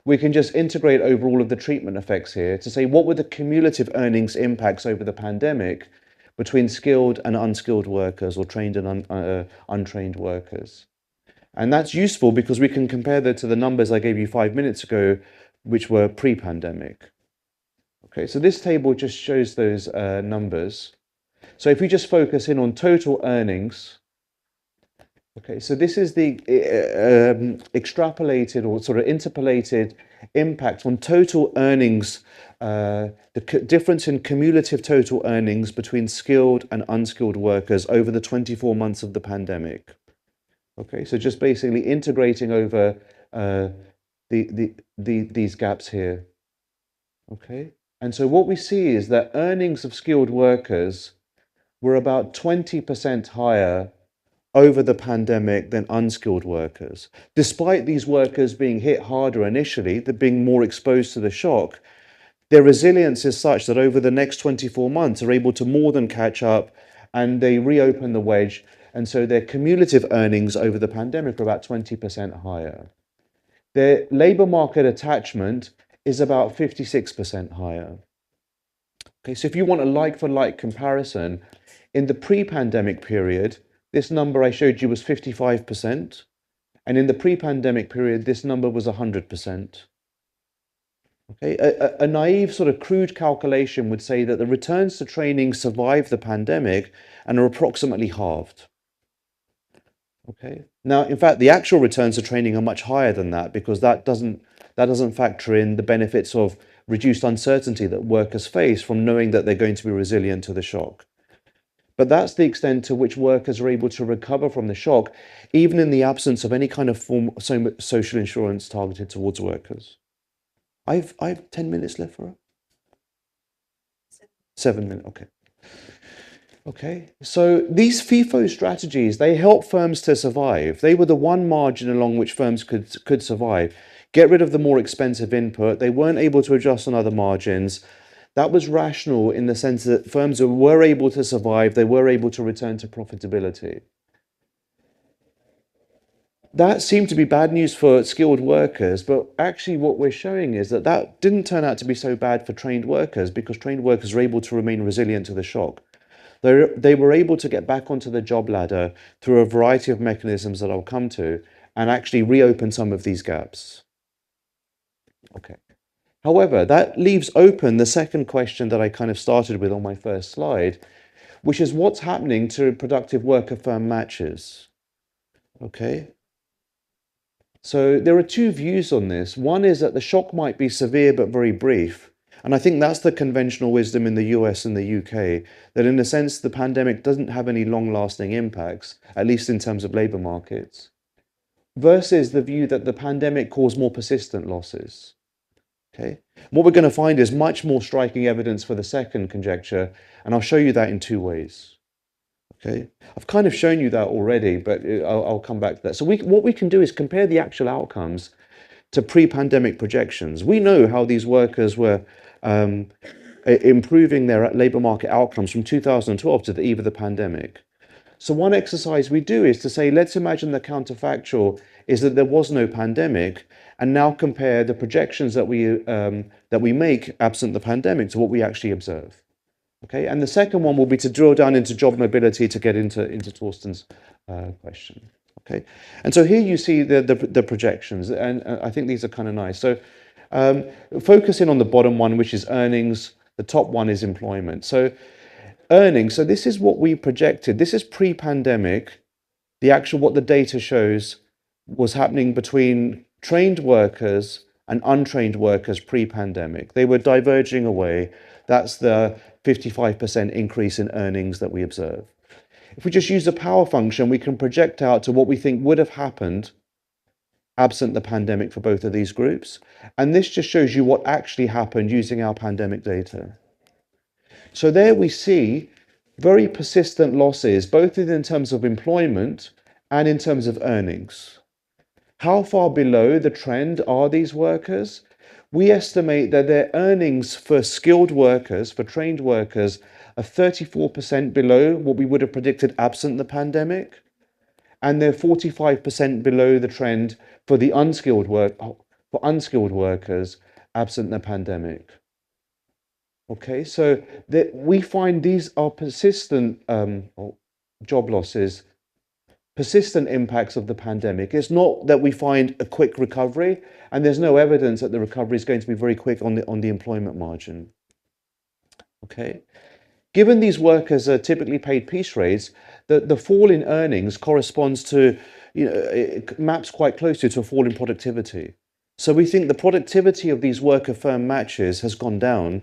we can just integrate over all of the treatment effects here to say what were the cumulative earnings impacts over the pandemic between skilled and unskilled workers, or trained and untrained workers. And that's useful because we can compare that to the numbers I gave you 5 minutes ago, which were pre-pandemic. Okay, so this table just shows those numbers. So if we just focus in on total earnings, okay, so this is the extrapolated or sort of interpolated impact on total earnings, the difference in cumulative total earnings between skilled and unskilled workers over the 24 months of the pandemic. Okay, so just basically integrating over these gaps here. Okay, and so what we see is that earnings of skilled workers were about 20% higher over the pandemic than unskilled workers. Despite these workers being hit harder initially, they're being more exposed to the shock, their resilience is such that over the next 24 months are able to more than catch up, and they reopen the wedge, and so their cumulative earnings over the pandemic are about 20% higher. Their labour market attachment is about 56% higher. Okay, so if you want a like-for-like comparison, in the pre-pandemic period, this number I showed you was 55%, and in the pre-pandemic period, this number was 100%. Okay, a naive sort of crude calculation would say that the returns to training survived the pandemic and are approximately halved. Okay, now in fact the actual returns to training are much higher than that, because that doesn't factor in the benefits of reduced uncertainty that workers face from knowing that they're going to be resilient to the shock. But that's the extent to which workers are able to recover from the shock, even in the absence of any kind of form of social insurance targeted towards workers. I've 10 minutes left for it. 7 minutes, okay. Okay, so these FIFO strategies, they help firms to survive. They were the one margin along which firms could survive. Get rid of the more expensive input. They weren't able to adjust on other margins. That was rational in the sense that firms were able to survive. They were able to return to profitability. That seemed to be bad news for skilled workers, but actually what we're showing is that that didn't turn out to be so bad for trained workers, because trained workers are able to remain resilient to the shock. They were able to get back onto the job ladder through a variety of mechanisms that I'll come to, and actually reopen some of these gaps. Okay. However, that leaves open the second question that I kind of started with on my first slide, which is what's happening to productive worker-firm matches? Okay. So there are two views on this. One is that the shock might be severe but very brief. And I think that's the conventional wisdom in the US and the UK, that in a sense the pandemic doesn't have any long-lasting impacts, at least in terms of labour markets, versus the view that the pandemic caused more persistent losses. Okay. What we're going to find is much more striking evidence for the second conjecture, and I'll show you that in two ways. Okay, I've kind of shown you that already, but I'll come back to that. So what we can do is compare the actual outcomes to pre-pandemic projections. We know how these workers were improving their labour market outcomes from 2012 to the eve of the pandemic. So one exercise we do is to say, let's imagine the counterfactual is that there was no pandemic, and now compare the projections that we make absent the pandemic to what we actually observe. Okay, and the second one will be to drill down into job mobility to get into Torsten's question. Okay, and so here you see the projections, and I think these are kind of nice. So focusing on the bottom one, which is earnings, the top one is employment. So earnings, so this is what we projected. This is pre-pandemic. The actual, what the data shows was happening between trained workers and untrained workers pre-pandemic. They were diverging away. That's the 55% increase in earnings that we observe. If we just use the power function, we can project out to what we think would have happened absent the pandemic for both of these groups. And this just shows you what actually happened using our pandemic data. So there we see very persistent losses, both in terms of employment and in terms of earnings. How far below the trend are these workers? We estimate that their earnings for skilled workers, for trained workers, are 34% below what we would have predicted absent the pandemic, and they're 45% below the trend for the unskilled workers absent the pandemic. Okay, so we find these are persistent job losses, persistent impacts of the pandemic. It's not that we find a quick recovery, and there's no evidence that the recovery is going to be very quick on the employment margin. Okay, given these workers are typically paid piece rates, the fall in earnings corresponds to, it maps quite closely to a fall in productivity. So we think the productivity of these worker firm matches has gone down.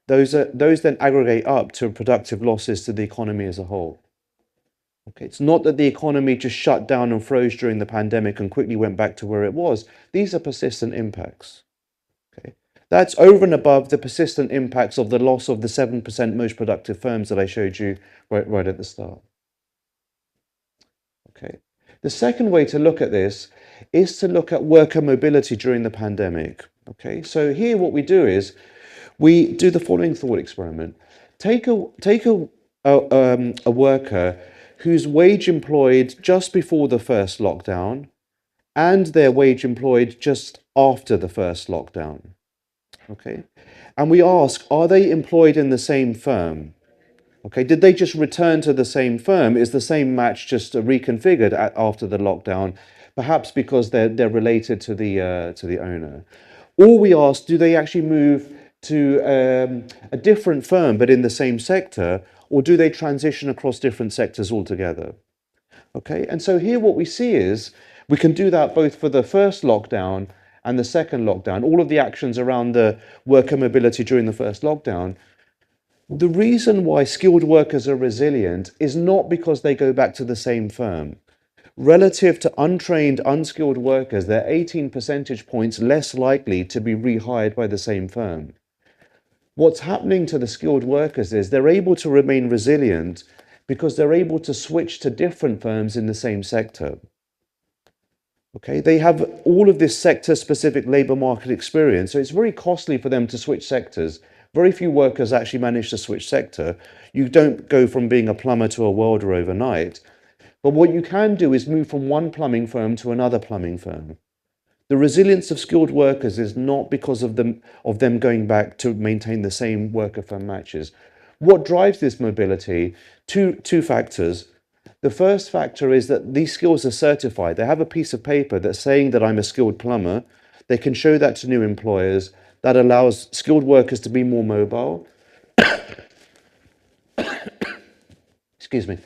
Those then aggregate up to productive losses to the economy as a whole. Okay, it's not that the economy just shut down and froze during the pandemic and quickly went back to where it was. These are persistent impacts. Okay, that's over and above the persistent impacts of the loss of the 7% most productive firms that I showed you right at the start. Okay, the second way to look at this is to look at worker mobility during the pandemic. Okay, so here what we do is we do the following thought experiment. Take a worker who's wage employed just before the first lockdown and they're wage employed just after the first lockdown. Okay, and we ask, are they employed in the same firm? Okay, did they just return to the same firm? Is the same match just reconfigured after the lockdown? Perhaps because they're related to the owner. Or we ask, do they actually move to a different firm but in the same sector, or do they transition across different sectors altogether? Okay, and so here what we see is we can do that both for the first lockdown and the second lockdown, all of the actions around the worker mobility during the first lockdown. The reason why skilled workers are resilient is not because they go back to the same firm. Relative to untrained, unskilled workers, they're 18 percentage points less likely to be rehired by the same firm. What's happening to the skilled workers is they're able to remain resilient because they're able to switch to different firms in the same sector. Okay, they have all of this sector-specific labor market experience, so it's very costly for them to switch sectors. Very few workers actually manage to switch sector. You don't go from being a plumber to a welder overnight. But what you can do is move from one plumbing firm to another plumbing firm. The resilience of skilled workers is not because of them going back to maintain the same worker firm matches. What drives this mobility? Two factors. The first factor is that these skills are certified. They have a piece of paper that's saying that I'm a skilled plumber. They can show that to new employers. That allows skilled workers to be more mobile. Excuse me.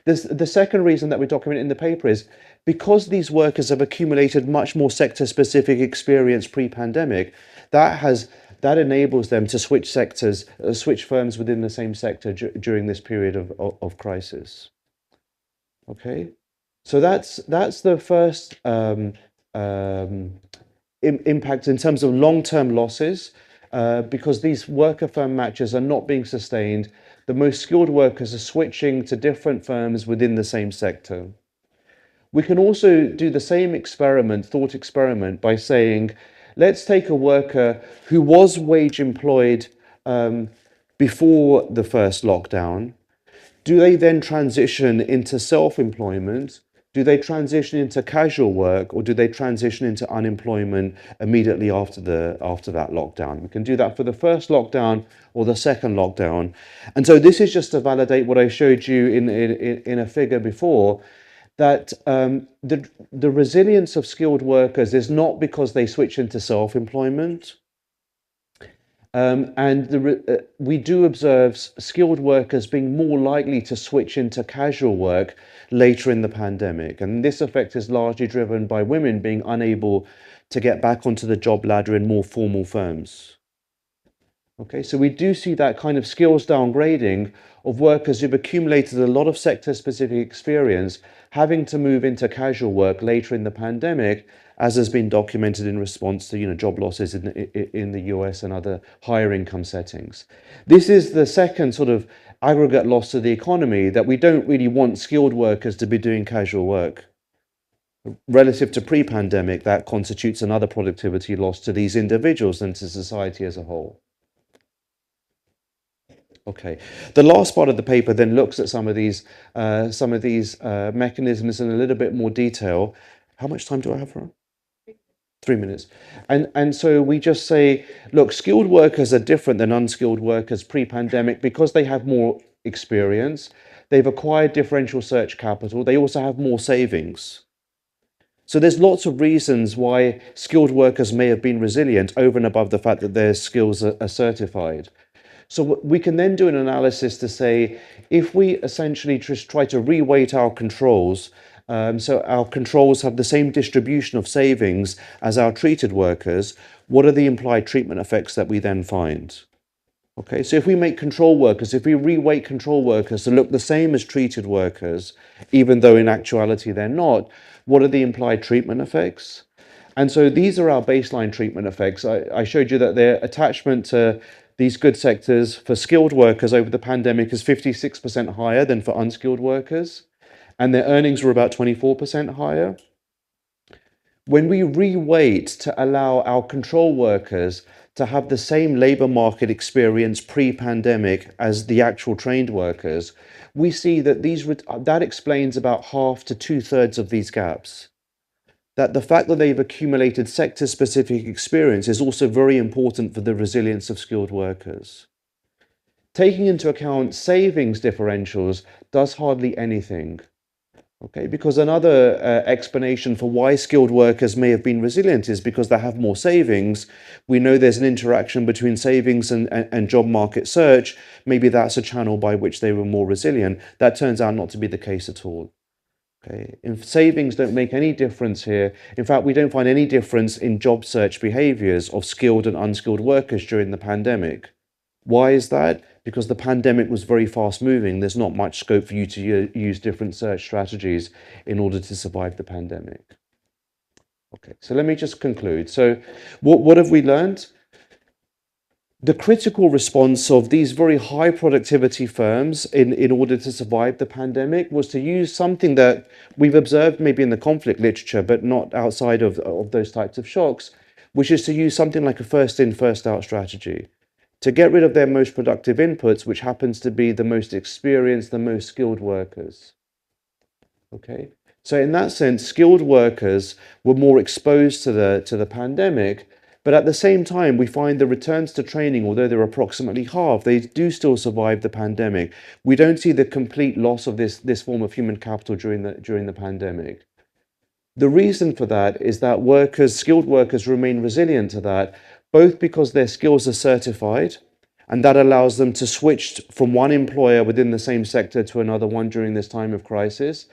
The second reason that we document in the paper is because these workers have accumulated much more sector-specific experience pre-pandemic, that enables them to switch sectors, switch firms within the same sector during this period of crisis. Okay, so that's the first impact in terms of long-term losses, because these worker firm matches are not being sustained. The most skilled workers are switching to different firms within the same sector. We can also do the same thought experiment, by saying, let's take a worker who was wage employed before the first lockdown. Do they then transition into self-employment? Do they transition into casual work, or do they transition into unemployment immediately after that lockdown? We can do that for the first lockdown or the second lockdown. And so this is just to validate what I showed you in a figure before, that the resilience of skilled workers is not because they switch into self-employment. We do observe skilled workers being more likely to switch into casual work later in the pandemic. And this effect is largely driven by women being unable to get back onto the job ladder in more formal firms. Okay, so we do see that kind of skills downgrading of workers who've accumulated a lot of sector-specific experience having to move into casual work later in the pandemic, as has been documented in response to job losses in the US and other higher income settings. This is the second sort of aggregate loss to the economy, that we don't really want skilled workers to be doing casual work. Relative to pre-pandemic, that constitutes another productivity loss to these individuals and to society as a whole. Okay, the last part of the paper then looks at some of these mechanisms in a little bit more detail. How much time do I have for? 3 minutes. And so we just say, look, skilled workers are different than unskilled workers pre-pandemic because they have more experience. They've acquired differential search capital. They also have more savings. So there's lots of reasons why skilled workers may have been resilient over and above the fact that their skills are certified. So we can then do an analysis to say, if we essentially just try to reweight our controls, so our controls have the same distribution of savings as our treated workers, what are the implied treatment effects that we then find? Okay, so if we make control workers, if we reweight control workers to look the same as treated workers, even though in actuality they're not, what are the implied treatment effects? And so these are our baseline treatment effects. I showed you that their attachment to these good sectors for skilled workers over the pandemic is 56% higher than for unskilled workers, and their earnings were about 24% higher. When we reweight to allow our control workers to have the same labor market experience pre-pandemic as the actual trained workers, we see that that explains about half to 2/3 of these gaps. That the fact that they've accumulated sector-specific experience is also very important for the resilience of skilled workers. Taking into account savings differentials does hardly anything. Okay, because another explanation for why skilled workers may have been resilient is because they have more savings. We know there's an interaction between savings and job market search. Maybe that's a channel by which they were more resilient. That turns out not to be the case at all. Okay. If savings don't make any difference here, in fact, we don't find any difference in job search behaviors of skilled and unskilled workers during the pandemic. Why is that? Because the pandemic was very fast moving. There's not much scope for you to use different search strategies in order to survive the pandemic. Okay, so let me just conclude. So what have we learned? The critical response of these very high productivity firms in order to survive the pandemic was to use something that we've observed maybe in the conflict literature, but not outside of those types of shocks, which is to use something like a first in, first out strategy to get rid of their most productive inputs, which happens to be the most experienced, the most skilled workers. Okay, so in that sense, skilled workers were more exposed to the pandemic. But at the same time, we find the returns to training, although they're approximately half, they do still survive the pandemic. We don't see the complete loss of this form of human capital during the pandemic. The reason for that is that skilled workers remain resilient to that, both because their skills are certified, and that allows them to switch from one employer within the same sector to another one during this time of crisis.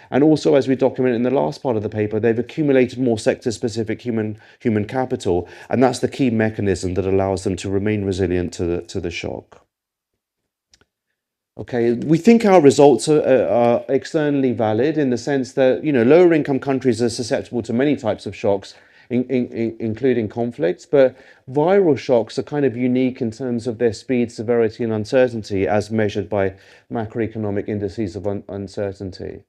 And also, as we document in the last part of the paper, they've accumulated more sector-specific human capital, and that's the key mechanism that allows them to remain resilient to the shock. Okay, we think our results are externally valid in the sense that lower income countries are susceptible to many types of shocks, including conflicts, but viral shocks are kind of unique in terms of their speed, severity, and uncertainty as measured by macroeconomic indices of uncertainty.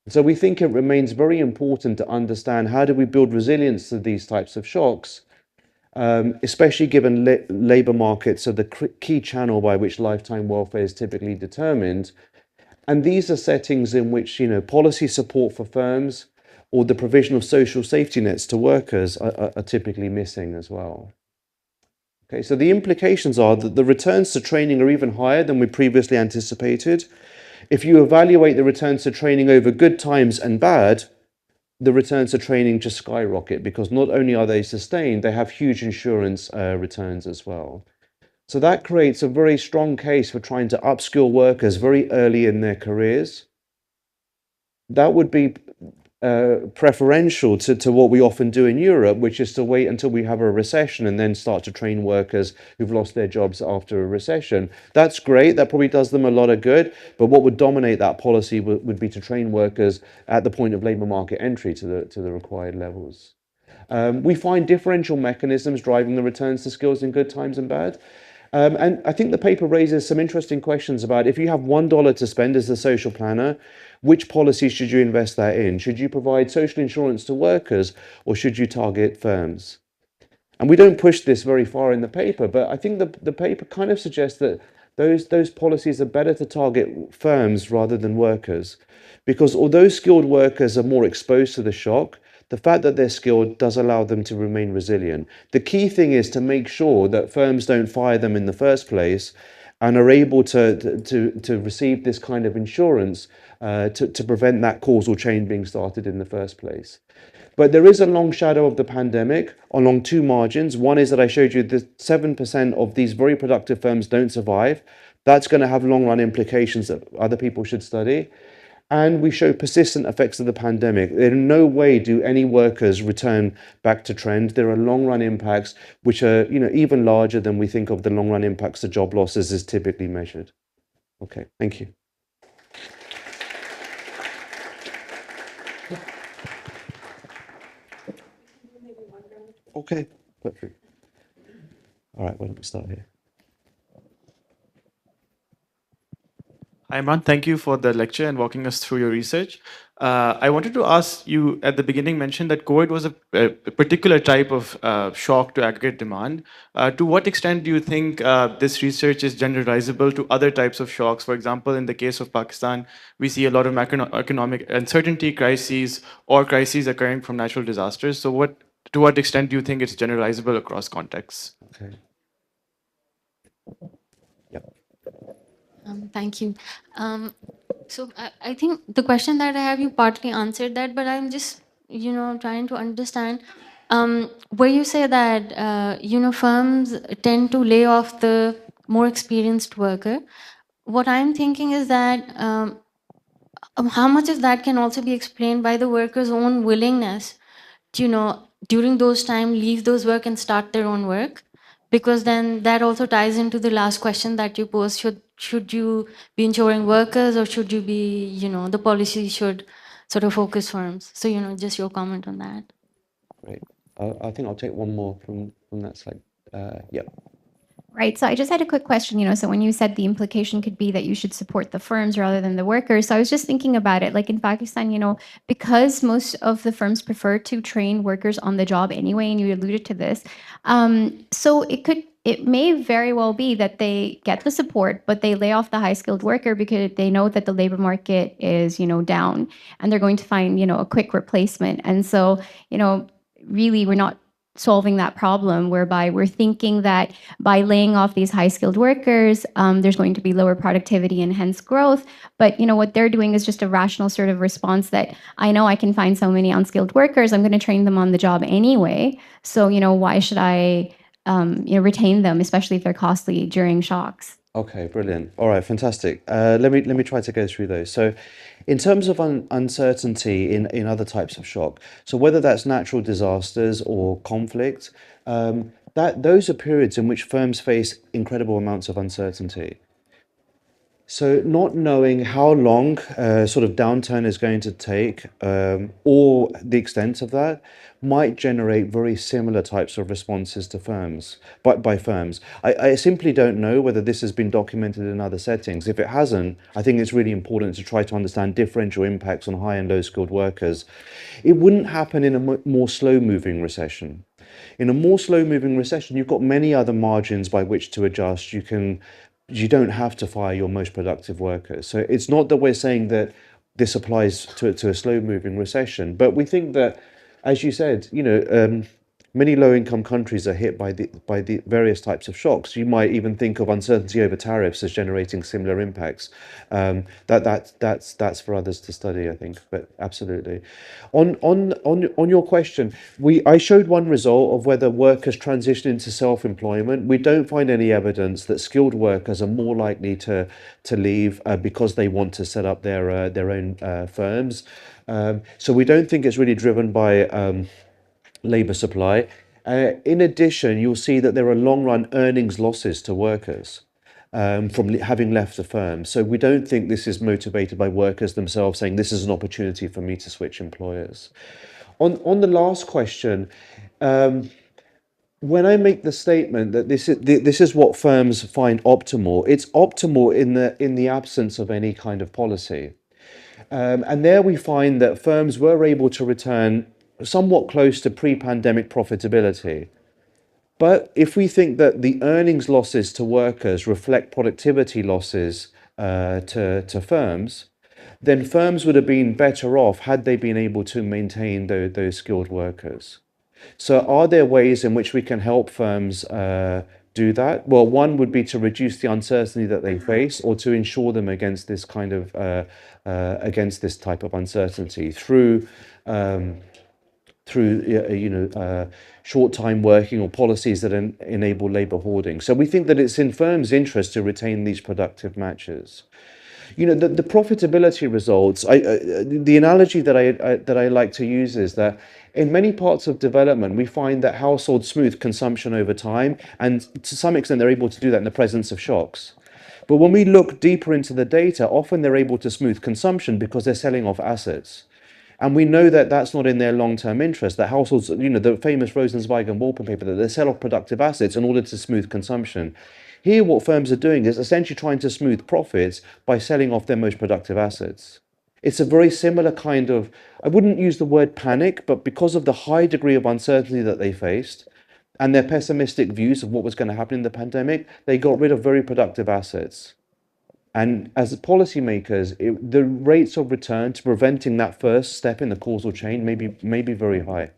So we think it remains very important to understand how do we build resilience to these types of shocks, especially given labor markets are the key channel by which lifetime welfare is typically determined. And these are settings in which, policy support for firms or the provision of social safety nets to workers are typically missing as well. Okay, so the implications are that the returns to training are even higher than we previously anticipated. If you evaluate the returns to training over good times and bad, the returns to training just skyrocket because not only are they sustained, they have huge insurance returns as well. So that creates a very strong case for trying to upskill workers very early in their careers. That would be preferential to what we often do in Europe, which is to wait until we have a recession and then start to train workers who've lost their jobs after a recession. That's great. That probably does them a lot of good. But what would dominate that policy would be to train workers at the point of labour market entry to the required levels. We find differential mechanisms driving the returns to skills in good times and bad. And I think the paper raises some interesting questions about if you have $1 to spend as a social planner, which policies should you invest that in? Should you provide social insurance to workers or should you target firms? And we don't push this very far in the paper, but I think the paper kind of suggests that those policies are better to target firms rather than workers. Because although skilled workers are more exposed to the shock, the fact that they're skilled does allow them to remain resilient. The key thing is to make sure that firms don't fire them in the first place and are able to receive this kind of insurance to prevent that causal chain being started in the first place. But there is a long shadow of the pandemic along two margins. One is that I showed you that 7% of these very productive firms don't survive. That's going to have long run implications that other people should study. And we show persistent effects of the pandemic. In no way do any workers return back to trend. There are long run impacts which are even larger than we think of the long run impacts to job losses is typically measured. Okay, thank you. Okay, perfect. All right, why don't we start here? Hi, Imran. Thank you for the lecture and walking us through your research. I wanted to ask you at the beginning mentioned that COVID was a particular type of shock to aggregate demand. To what extent do you think this research is generalizable to other types of shocks? For example, in the case of Pakistan, we see a lot of macroeconomic uncertainty crises or crises occurring from natural disasters. So to what extent do you think it's generalizable across contexts? Okay. Yep. Thank you. So I think the question that I have, you partly answered that, but I'm just, trying to understand where you say that, firms tend to lay off the more experienced worker. What I'm thinking is that how much of that can also be explained by the worker's own willingness to, during those time, leave those work and start their own work? Because then that also ties into the last question that you posed. Should you be insuring workers or should you be, the policy should sort of focus firms? So, just your comment on that. Great. I think I'll take one more from that slide. Yeah. Right. So I just had a quick question, so when you said the implication could be that you should support the firms rather than the workers. So I was just thinking about it, like in Pakistan, because most of the firms prefer to train workers on the job anyway, and you alluded to this. So it may very well be that they get the support, but they lay off the high skilled worker because they know that the labor market is, down and they're going to find, a quick replacement. And so, really we're not solving that problem whereby we're thinking that by laying off these high skilled workers, there's going to be lower productivity and hence growth. But what they're doing is just a rational sort of response that I know I can find so many unskilled workers, I'm going to train them on the job anyway. So, why should I retain them, especially if they're costly during shocks? Okay, brilliant. All right, fantastic. Let me try to go through those. So, in terms of uncertainty in other types of shock, so whether that's natural disasters or conflict, those are periods in which firms face incredible amounts of uncertainty. So not knowing how long sort of downturn is going to take or the extent of that might generate very similar types of responses to firms, by firms. I simply don't know whether this has been documented in other settings. If it hasn't, I think it's really important to try to understand differential impacts on high and low skilled workers. It wouldn't happen in a more slow-moving recession. In a more slow-moving recession, you've got many other margins by which to adjust. You can you don't have to fire your most productive workers. So it's not that we're saying that this applies to a slow moving recession, but we think that, as you said, many low income countries are hit by the various types of shocks. You might even think of uncertainty over tariffs as generating similar impacts. That's for others to study, I think. But absolutely, on your question, I showed one result of whether workers transition into self-employment. We don't find any evidence that skilled workers are more likely to leave because they want to set up their own firms. So we don't think it's really driven by labour supply. In addition, you'll see that there are long run earnings losses to workers from having left the firm. So we don't think this is motivated by workers themselves saying this is an opportunity for me to switch employers. On the last question, when I make the statement that this is what firms find optimal, it's optimal in the absence of any kind of policy. And there we find that firms were able to return somewhat close to pre-pandemic profitability. But if we think that the earnings losses to workers reflect productivity losses to firms, then firms would have been better off had they been able to maintain those skilled workers. So are there ways in which we can help firms do that? Well, one would be to reduce the uncertainty that they face, or to insure them against this kind of against this type of uncertainty through short time working or policies that enable labour hoarding. So we think that it's in firms' interest to retain these productive matches. The profitability results. The analogy that I like to use is that in many parts of development, we find that households smooth consumption over time, and to some extent, they're able to do that in the presence of shocks. But when we look deeper into the data, often they're able to smooth consumption because they're selling off assets. And we know that that's not in their long-term interest, that households, the famous Rosenzweig and Walpole paper, that they sell off productive assets in order to smooth consumption. Here, what firms are doing is essentially trying to smooth profits by selling off their most productive assets. It's a very similar kind of, I wouldn't use the word panic, but because of the high degree of uncertainty that they faced and their pessimistic views of what was going to happen in the pandemic, they got rid of very productive assets. And as policymakers, the rates of return to preventing that first step in the causal chain may be very high.